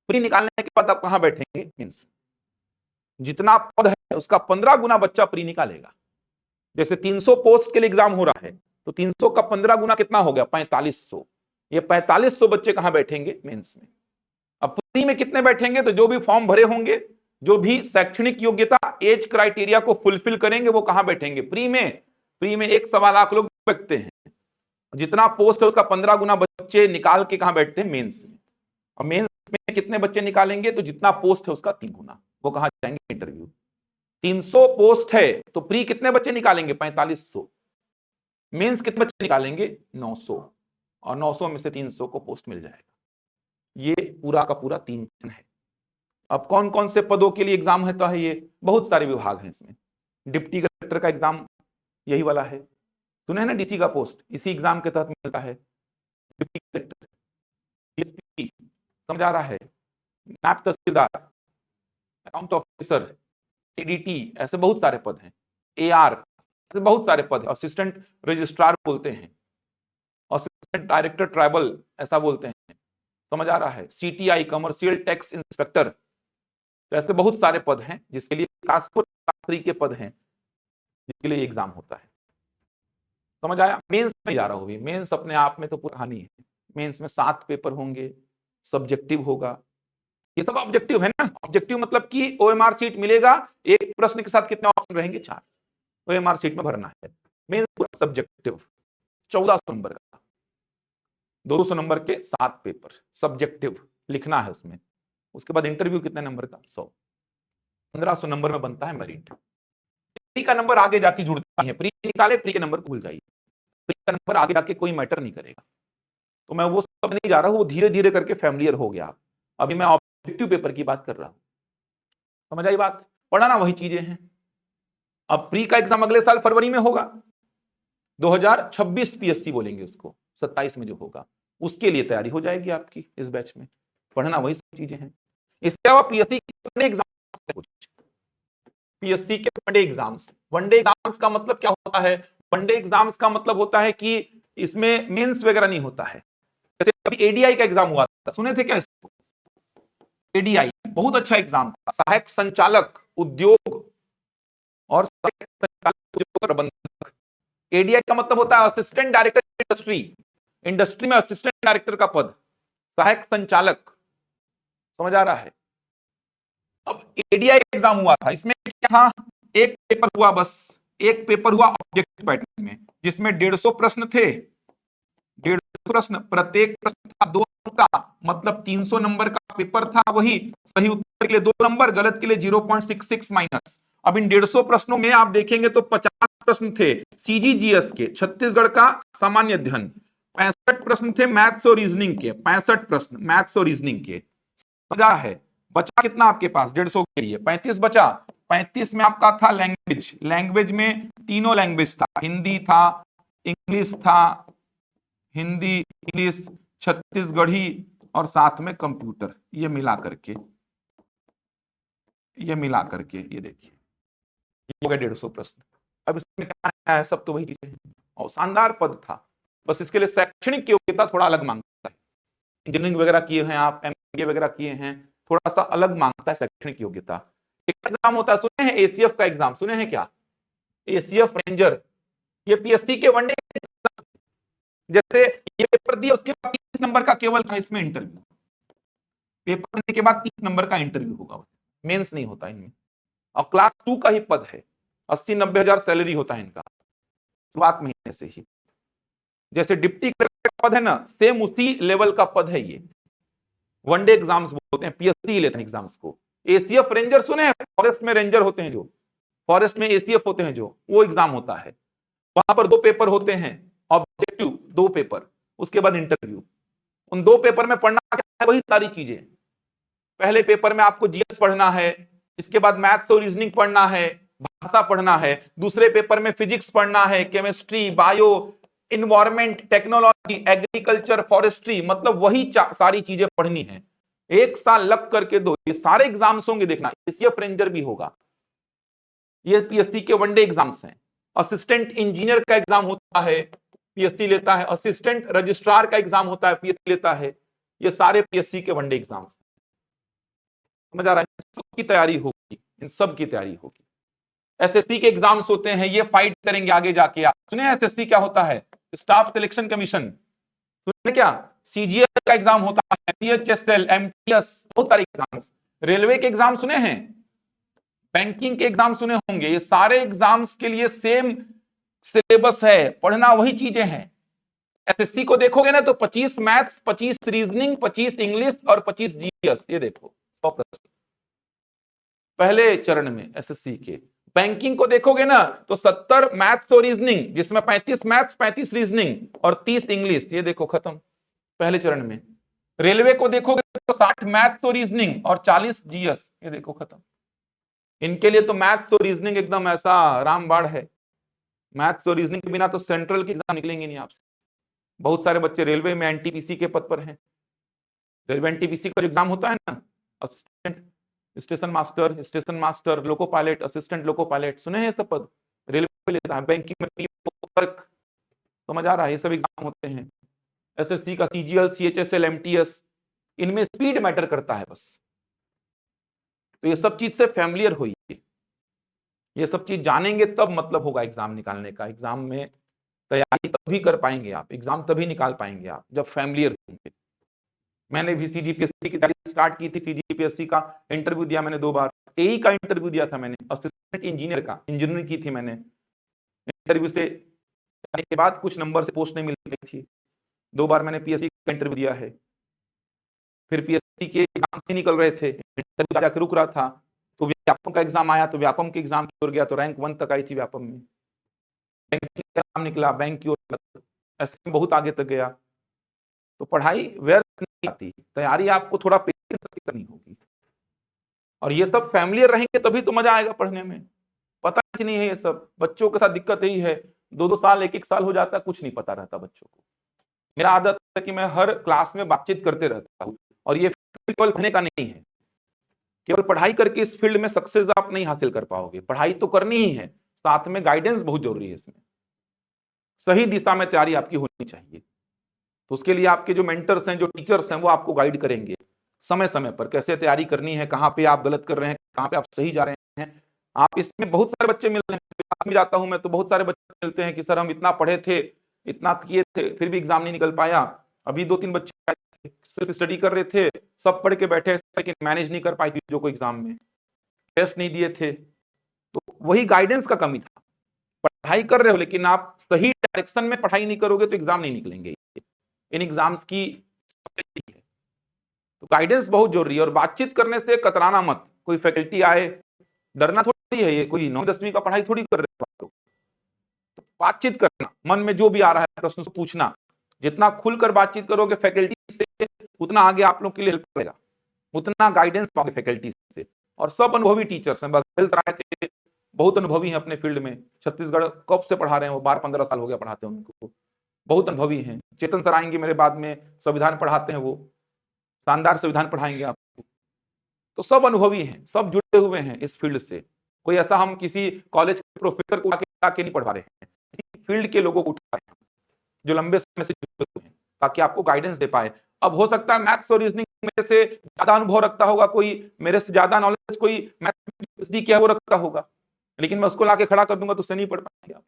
प्री निकालने के बाद आप कहां बैठेंगे, मींस। जितना पद है उसका 15 गुना बच्चा प्री निकालेगा। जैसे 300 पोस्ट के लिए एग्जाम हो रहा है, तो 300 का 15 गुना कितना हो गया, 4500। ये 4500 बच्चे कहां बैठेंगे, मेंस में। अब प्री में कितने बैठेंगे, तो जो भी फॉर्म भरे होंगे, जो भी शैक्षणिक योग्यता एज क्राइटेरिया को फुलफिल करेंगे, वो कहां बैठेंगे, प्री में। प्री में 1.25 लाख लोग बैठते हैं, जितना पोस्ट है उसका 15 गुना बच्चे निकाल के कहां बैठते हैं, मेंस में। और मेंस में कितने बच्चे निकालेंगे, तो जितना पोस्ट है उसका 3 गुना, वो कहां जाएंगे, इंटरव्यू। 300 पोस्ट है तो प्री कितने बच्चे निकालेंगे, 4500। मेंस कितने बच्चे निकालेंगे, 900, और 900 में से 300 को पोस्ट मिल जाएगा। ये पूरा का पूरा 3 है। अब कौन कौन से पदों के लिए एग्जाम है, तो है ये बहुत सारे विभाग हैं इसमें। डिप्टी कलेक्टर का एग्जाम यही वाला है, सुने ना, डीसी का पोस्ट इसी एग्जाम के तहत मिलता है। डिप्टी कलेक्टर, डीएसपी, समझ आ रहा है, नायब तहसीलदार, अकाउंट ऑफिसर, एडीटी, ऐसे बहुत सारे पद हैं। एआर, ऐसे बहुत सारे पद हैं। असिस्टेंट रजिस्ट्रार बोलते हैं, असिस्टेंट डायरेक्टर ट्राइबल ऐसा बोलते हैं। समझ आ रहा है, सीटीआई, कमर्शियल टैक्स इंस्पेक्टर, तो ऐसे बहुत सारे पद हैं जिसके लिए क्लास 4 के पद हैं, जिसके लिए एग्जाम होता है। समझ आया? मेंस में जा रहा हूं, मेंस अपने आप में तो कहानी है। मेंस में 7 पेपर होंगे, सब्जेक्टिव होगा। ये सब ऑब्जेक्टिव है ना। ऑब्जेक्टिव मतलब कि ओएमआर सीट मिलेगा, एक प्रश्न के साथ कितने ऑप्शन रहेंगे, 4, ओएमआर सीट में भरना है। मेंस पूरा सब्जेक्टिव, 1400 नंबर का, 200 नंबर के 7 पेपर सब्जेक्टिव लिखना है उसमें। उसके बाद इंटरव्यू कितने नंबर का, 100, 1500 नंबर में बनता है मेरिट। प्री का नंबर आगे जाके जुड़ता है, प्री निकाले, प्री के नंबर को भूल जाइए, प्री का नंबर आगे जाके कोई मैटर नहीं करेगा। तो मैं वो सब नहीं जा रहा हूं, वो धीरे धीरे करके फैमिलियर हो गया। अभी मैं ऑब्जेक्टिव पेपर की बात कर रहा हूं, समझ आई बात। पढ़ाना वही चीजें हैं। अब प्री का एग्जाम अगले साल फरवरी में होगा, 2026 पीएससी बोलेंगे उसको, 27 में जो होगा, उसके लिए तैयारी हो जाएगी आपकी इस बैच में। पढ़ना वही सब चीजें हैं। इसके अलावा पीएससी के एग्जाम, पीएससी के वनडे एग्जाम्स, वनडे एग्जाम्स का मतलब क्या होता है, वनडे एग्जाम्स का मतलब होता है कि इसमें मेंस वगैरह नहीं होता है। जैसे अभी एडीआई का एग्जाम हुआ था, सुने थे क्या इसको? एडीआई बहुत अच्छा एग्जाम था, सहायक संचालक उद्योग और सहायक संचालक उद्योग प्रबंधक। एडीआई का मतलब होता है असिस्टेंट डायरेक्टर इंडस्ट्री, इंडस्ट्री में असिस्टेंट डायरेक्टर का पद, सहायक संचालक, समझ आ रहा है। अब एडीआई एग्जाम हुआ था, इसमें क्या, एक पेपर हुआ, बस एक पेपर हुआ ऑब्जेक्टिव पैटर्न में, जिसमें 150 प्रश्न थे, 150 प्रश्न, प्रत्येक प्रश्न था 2 अंक का, मतलब 300 नंबर का पेपर था। वही सही उत्तर के लिए 2 नंबर, गलत के लिए 0.66 माइनस। अब इन 150 प्रश्नों में आप देखेंगे तो 50 प्रश्न थे सीजीजीएस के, छत्तीसगढ़ का सामान्य अध्ययन, 65 प्रश्न थे मैथ्स और रीजनिंग के, 65 प्रश्न मैथ्स और रीजनिंग के। समझा है। बचा कितना आपके पास 150 के लिए, 35 बचा। 35 में आपका था लैंग्वेज, लैंग्वेज में तीनों लैंग्वेज था, हिंदी था, इंग्लिश था, हिंदी इंग्लिश छत्तीसगढ़ी और साथ में कंप्यूटर, ये मिला करके, ये देखिए, ये हो गया 150 प्रश्न। अब इसमें क्या है, सब तो वही चीजें हैं और शानदार पद था। बस इसके लिए शैक्षणिक योग्यता थोड़ा अलग मांगता है, इंजीनियरिंग वगैरह किए हैं आप, एमबीए वगैरह किए हैं, थोड़ा सा अलग मांगता है शैक्षणिक योग्यता। एक एग्जाम होता है, सुने हैं एसीएफ का एग्जाम, सुने हैं क्या, एसीएफ रेंजर, ये पीएससी के वनडे, जैसे ये पेपर दिया उसके बाद 30 नंबर का केवल था इसमें इंटरव्यू, पेपर देने के बाद 30 नंबर का इंटरव्यू होगा, मेंस नहीं होता इनमें। और क्लास 2 का ही पद है, 80-90 हजार सैलरी होता है इनका शुरुआत महीने से ही। जैसे डिप्टी कलेक्टर का पद है ना, सेम उसी लेवल का पद है ये। वनडे एग्जाम्स बोलते हैं, पीएससी लेते हैं एग्जाम्स को। एसीएफ रेंजर सुने हैं, फॉरेस्ट में रेंजर होते हैं जो, फॉरेस्ट में एसीएफ होते हैं जो, वो एग्जाम होता है। वहां पर 2 पेपर होते हैं, ऑब्जेक्टिव 2 पेपर, उसके बाद इंटरव्यू। उन 2 पेपर में पढ़ना क्या है, वही सारी चीजें। पहले पेपर में आपको जीएस पढ़ना है, इसके बाद मैथ्स और रीजनिंग पढ़ना है, भाषा पढ़ना है। दूसरे पेपर में फिजिक्स पढ़ना है, chemistry, bio, environment, technology, agriculture, forestry, मतलब वही सारी चीजें पढ़नी है। 1 साल लग करके दो, ये सारे एग्जाम्स होंगे, देखना एसीएफ रेंजर भी होगा। ये पीएससी के वनडे एग्जाम्स हैं। असिस्टेंट इंजीनियर का एग्जाम होता है, पीएससी लेता है। असिस्टेंट रजिस्ट्रार का एग्जाम होता है, पीएससी लेता है। ये सारे पीएससी के वनडे एग्जाम्स, समझ आ रहा है। सबकी तैयारी होगी, इन सब की तैयारी होगी। एसएससी के एग्जाम्स होते हैं, ये फाइट करेंगे आगे जाके आप। सुने एसएससी क्या होता है, स्टाफ सिलेक्शन कमीशन, सुने क्या, सीजीएल का एग्जाम होता है, सीएचएसएल, एमटीएस, बहुत सारे एग्जाम्स। रेलवे के एग्जाम सुने हैं, बैंकिंग के एग्जाम सुने होंगे। ये सारे एग्जाम्स के लिए सेम सिलेबस है, पढ़ना वही चीजें हैं। एसएससी को देखोगे ना तो 25 मैथ्स, 25 रीजनिंग, 25 इंग्लिश और 25 जीएस, ये देखो 100 प्रश्न पहले चरण में एसएससी के। बैंकिंग को देखोगे ना तो 70 मैथ्स और रीजनिंग, जिसमें 35 मैथ्स, 35 रीजनिंग और 30 इंग्लिश, ये देखो खत्म पहले चरण में। रेलवे को देखोगे तो 60 मैथ्स और रीजनिंग और 40 जीएस, ये देखो खत्म। इनके लिए तो मैथ्स और रीजनिंग एकदम ऐसा रामबाण है, मैथ्स और रीजनिंग के बिना तो सेंट्रल के एग्जाम निकलेंगे नहीं आपसे। बहुत सारे बच्चे रेलवे में एनटीपीसी के पद पर हैं। रेलवे एनटीपीसी का एग्जाम होता है ना, assistant station master, loco pilot, assistant loco pilot, सुने हैं सब पद, रेलवे लेता है। बैंकिंग में क्लर्क, समझ आ रहा है, ये सब एग्जाम होते हैं। एसएससी का सीजीएल, सीएचएसएल, एमटीएस, इनमें स्पीड मैटर करता है बस। तो ये सब चीज से फैमिलियर होइए, ये सब चीज जानेंगे तब मतलब होगा एग्जाम निकालने का। एग्जाम में तैयारी तभी कर पाएंगे आप, एग्जाम तभी निकाल पाएंगे आप जब फैमिलियर होंगे। मैंने भी सीजीपीएससी की तैयारी स्टार्ट की थी, सीजीपीएससी का इंटरव्यू दिया मैंने 2 बार, एई का इंटरव्यू दिया था मैंने, असिस्टेंट इंजीनियर का, इंजीनियरिंग की थी मैंने, इंटरव्यू से के बाद कुछ नंबर से पोस्ट नहीं मिल रही थी। 2 बार मैंने पीएससी का इंटरव्यू दिया है। फिर पीएससी के एग्जाम से निकल रहे थे, इंटरव्यू जाके रुक रहा था, तो व्यापम का एग्जाम आया, तो व्यापम के एग्जाम की ओर गया, तो रैंक 1 तक आई थी व्यापम में। बैंक का एग्जाम निकला, बैंक की ओर ऐसे में बहुत आगे तक गया। तो पढ़ाई व्यर्थ नहीं आती, तैयारी आपको थोड़ा पेशेंस से करनी होगी। और ये सब फैमिलियर रहेंगे तभी तो मजा आएगा पढ़ने में। पता कुछ नहीं है ये सब, बच्चों के साथ दिक्कत यही है, 2-2 साल, 1-1 साल हो जाता है, कुछ नहीं पता रहता बच्चों को। मेरा आदत है कि मैं हर क्लास में बातचीत करते रहता हूँ, और ये केवल पढ़ने का नहीं है। केवल पढ़ाई करके इस फील्ड में सक्सेस आप नहीं हासिल कर पाओगे, पढ़ाई तो करनी ही है, साथ में गाइडेंस बहुत जरूरी है इसमें। सही दिशा में तैयारी आपकी होनी चाहिए। तो उसके लिए आपके जो मेंटर्स हैं, जो टीचर्स हैं, वो आपको गाइड करेंगे समय समय पर, कैसे तैयारी करनी है, कहाँ पे आप गलत कर रहे हैं, कहाँ पे आप सही जा रहे हैं। आप इसमें बहुत सारे बच्चे मिलते हैं, क्लास में जाता हूं मैं तो बहुत सारे बच्चे मिलते हैं कि सर हम इतना पढ़े थे, इतना किए थे, फिर भी एग्जाम नहीं निकल पाया। अभी 2-3 बच्चे आए थे, सिर्फ स्टडी कर रहे थे, सब पढ़ के बैठे, लेकिन मैनेज नहीं कर पाई चीजों को, एग्जाम में टेस्ट नहीं दिए थे। तो वही गाइडेंस का कमी था। पढ़ाई कर रहे हो लेकिन आप सही डायरेक्शन में पढ़ाई नहीं करोगे तो एग्जाम नहीं निकलेंगे। इन एग्जाम्स की है। तो गाइडेंस बहुत जरूरी है, और बातचीत करने से कतराना मत। कोई फैकल्टी आए, डरना थोड़ी है, ये कोई 9-10वीं का पढ़ाई थोड़ी कर रहे हो। तो बातचीत करना, मन में जो भी आ रहा है प्रश्न से पूछना, जितना खुलकर बातचीत करोगे फैकल्टी से, उतना आगे आप लोग के लिए हेल्प करेगा, उतना गाइडेंस पाओगे फैकल्टी से। और सब अनुभवी टीचर्स हैं, बघेल सर आए थे, बहुत अनुभवी हैं अपने फील्ड में, छत्तीसगढ़ कब से पढ़ा रहे हैं वो, 12-15 साल हो गया पढ़ाते हैं उनको, बहुत अनुभवी हैं। चेतन सर आएंगे मेरे बाद में, संविधान पढ़ाते हैं वो, शानदार संविधान पढ़ाएंगे आपको। तो सब अनुभवी हैं, सब जुड़े हुए हैं इस फील्ड से। कोई ऐसा हम किसी कॉलेज के प्रोफेसर को आके नहीं पढ़ा रहे हैं, फील्ड के लोगों को उठा रहे हैं जो लंबे समय से जुड़े हुए हैं, ताकि आपको गाइडेंस दे पाए। अब हो सकता है मैथ्स और रीजनिंग मेरे से ज्यादा अनुभव रखता होगा कोई, मेरे से ज्यादा नॉलेज कोई मैथ्स किया वो रखता होगा, लेकिन मैं उसको लाके खड़ा कर दूंगा तो उससे नहीं पढ़ पाएंगे आप।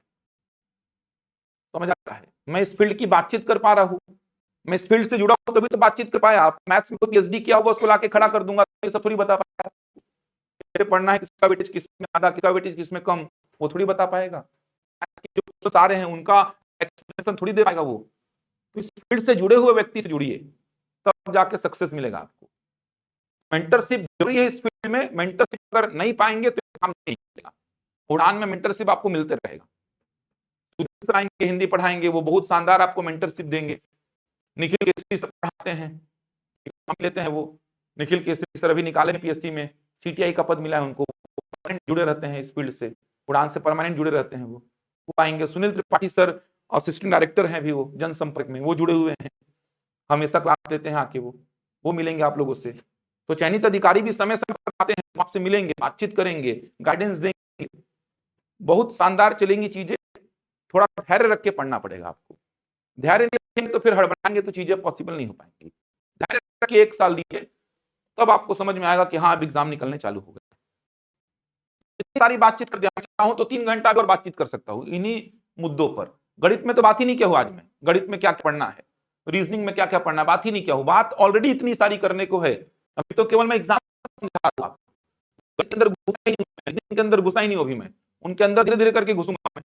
समझ आता है, मैं इस फील्ड की बातचीत कर पा रहा हूँ, मैं इस फील्ड से जुड़ा हूं तभी तो बातचीत कर पाया। आप मैथ्स में पीएचडी किया होगा, उसको लाके खड़ा कर दूंगा, ये सब थोड़ी बता पाएगा। कैसे पढ़ना है, किसका वेटेज किसमें ज्यादा, किसका वेटेज किसमें कम, वो थोड़ी बता पाएगा। मैथ्स के जो क्वेश्चंस आ रहे हैं उनका एक्सप्लेनेशन थोड़ी दे पाएगा वो। तो इस फील्ड से जुड़े हुए व्यक्ति से जुड़िए, तब जाके सक्सेस मिलेगा आपको। मेंटरशिप जरूरी है इस फील्ड में, मेंटरशिप अगर नहीं पाएंगे तो काम नहीं चलेगा। उड़ान में मेंटरशिप आपको मिलते रहेगा। सुधीर आएंगे, हिंदी पढ़ाएंगे, वो बहुत शानदार आपको मेंटरशिप देंगे। निखिल केसरी सर पढ़ाते हैं, एग्जाम लेते हैं वो, निखिल केसरी सर अभी निकाले हैं पीएससी में, सीटीआई का पद मिला है उनको, परमानेंट जुड़े रहते हैं इस फील्ड से, उड़ान से परमानेंट जुड़े रहते हैं वो आएंगे। Sunil Tripathi sir assistant director हैं भी, वो जनसंपर्क में वो जुड़े हुए हैं, हमेशा क्लास लेते हैं आके, वो मिलेंगे आप लोगों से। तो चयनित अधिकारी भी समय समय पर आते हैं, आपसे मिलेंगे, बातचीत करेंगे, गाइडेंस देंगे, बहुत शानदार चलेंगी चीजें। थोड़ा धैर्य रख के पढ़ना पड़ेगा आपको, धैर्य नहीं रखेंगे तो फिर हड़बड़ाएंगे तो चीजें पॉसिबल नहीं हो पाएंगी। धैर्य रख के 1 साल दीजिए, तब आपको समझ में आएगा कि हाँ अब एग्जाम निकलने चालू हो गए। इतनी सारी बातचीत कर जाना चाहूं तो 3 घंटा और बातचीत कर सकता हूं इन्हीं मुद्दों पर। गणित में तो बात ही नहीं किया हूं आज मैं, गणित में क्या क्या पढ़ना है, रीजनिंग में क्या क्या पढ़ना है, बात ही नहीं किया हूं। बात ऑलरेडी इतनी सारी करने को है, अभी तो केवल मैं एग्जाम समझा रहा हूं, गणित के अंदर घुसा ही नहीं, रीजनिंग के अंदर घुसा ही नहीं अभी मैं, उनके अंदर धीरे धीरे करके घुसूंगा मैं।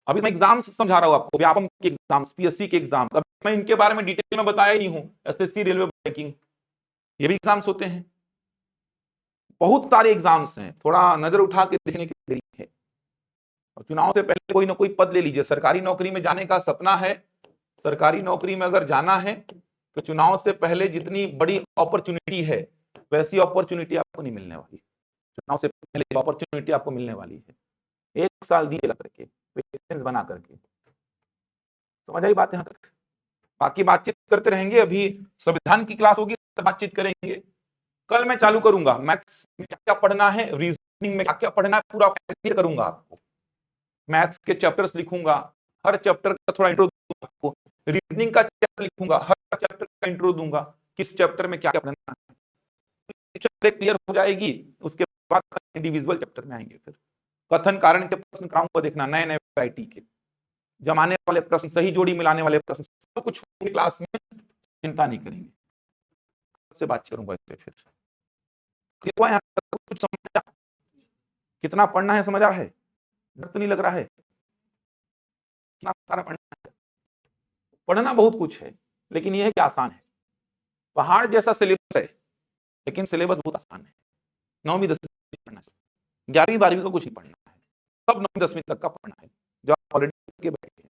अभी मैं एग्जाम्स समझा रहा हूं आपको, व्यापम के एग्जाम्स, पीएससी के एग्जाम, मैं इनके बारे में डिटेल में बताया ही नहीं हूं। एसएससी, रेलवे, बैंकिंग, ये भी एग्जाम्स होते हैं, बहुत सारे एग्जाम्स हैं, थोड़ा नजर उठा के देखने की जरूरत है। और चुनाव से पहले कोई ना कोई पद ले लीजिए, सरकारी नौकरी में जाने का सपना है, सरकारी नौकरी में अगर जाना है तो चुनाव से पहले जितनी बड़ी अपॉर्चुनिटी है वैसी अपॉर्चुनिटी आपको नहीं मिलने वाली। चुनाव से पहले अपॉर्चुनिटी आपको मिलने वाली है, 1 साल दिए करके, पेशेंस बना करके। समझ आई बात यहां तक? बाकी बातचीत करते रहेंगे, अभी संविधान की क्लास होगी तो बातचीत करेंगे। कल मैं चालू करूंगा मैथ्स में क्या क्या पढ़ना है, रीजनिंग में क्या क्या पढ़ना है, पूरा क्लियर करूंगा आपको। मैथ्स के चैप्टर्स लिखूंगा, हर चैप्टर का थोड़ा इंट्रो दूंगा आपको, रीजनिंग का चैप्टर लिखूंगा, हर चैप्टर का इंट्रो दूंगा, किस चैप्टर में क्या क्या पढ़ना है, क्लियर हो जाएगी। उसके बाद इंडिविजुअल चैप्टर में आएंगे, फिर कथन कारण के प्रश्न कराऊंगा, देखना नए नए वैरायटी के, जमाने वाले प्रश्न, सही जोड़ी मिलाने वाले प्रश्न, सब कुछ क्लास में, चिंता नहीं करेंगे, से बात करूंगा इससे। फिर यहाँ कुछ समझा, कितना पढ़ना है समझा है, डर तो नहीं लग रहा है? इतना सारा पढ़ना है। पढ़ना बहुत कुछ है, लेकिन ये है कि आसान है। पहाड़ जैसा सिलेबस है, लेकिन सिलेबस बहुत आसान है। 9वीं 10वीं पढ़ना है, 11वीं 12वीं का कुछ नहीं पढ़ना है, सब 9वीं 10वीं तक का पढ़ना है, जो आप ऑलरेडी के बैठे हैं।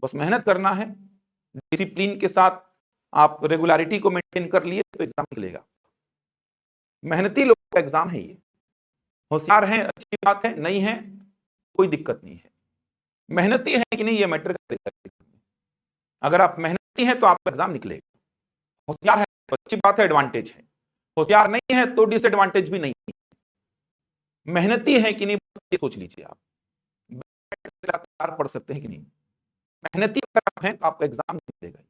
बस मेहनत करना है, डिसिप्लिन के साथ आप रेगुलरिटी को मेंटेन कर लिए तो एग्जाम निकलेगा। मेहनती लोग का एग्जाम है ये। होशियार हैं अच्छी बात है, नहीं है कोई दिक्कत नहीं है। मेहनती है कि नहीं ये मैटर करेगा। अगर आप मेहनती हैं तो आपका एग्जाम निकलेगा। होशियार है तो अच्छी बात है, एडवांटेज है। होशियार नहीं है तो डिसएडवांटेज भी नहीं है। मेहनती है कि नहीं ये सोच लीजिए आप। लगातार पढ़ सकते हैं कि नहीं। मेहनती अगर आप हैं तो आपका एग्जाम निकलेगा।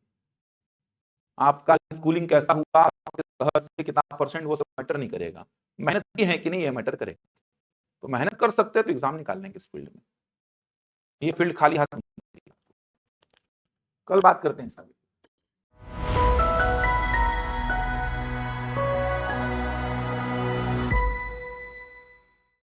आपका स्कूलिंग कैसा हुआ, आपके शहर से कितना परसेंट, वो सब मैटर नहीं करेगा। मेहनती है कि नहीं ये मैटर करेगा। तो मेहनत कर सकते हैं तो एग्जाम निकाल लेंगे इस फील्ड में। ये फील्ड खाली हाथ नहीं। कल बात करते हैं साहब।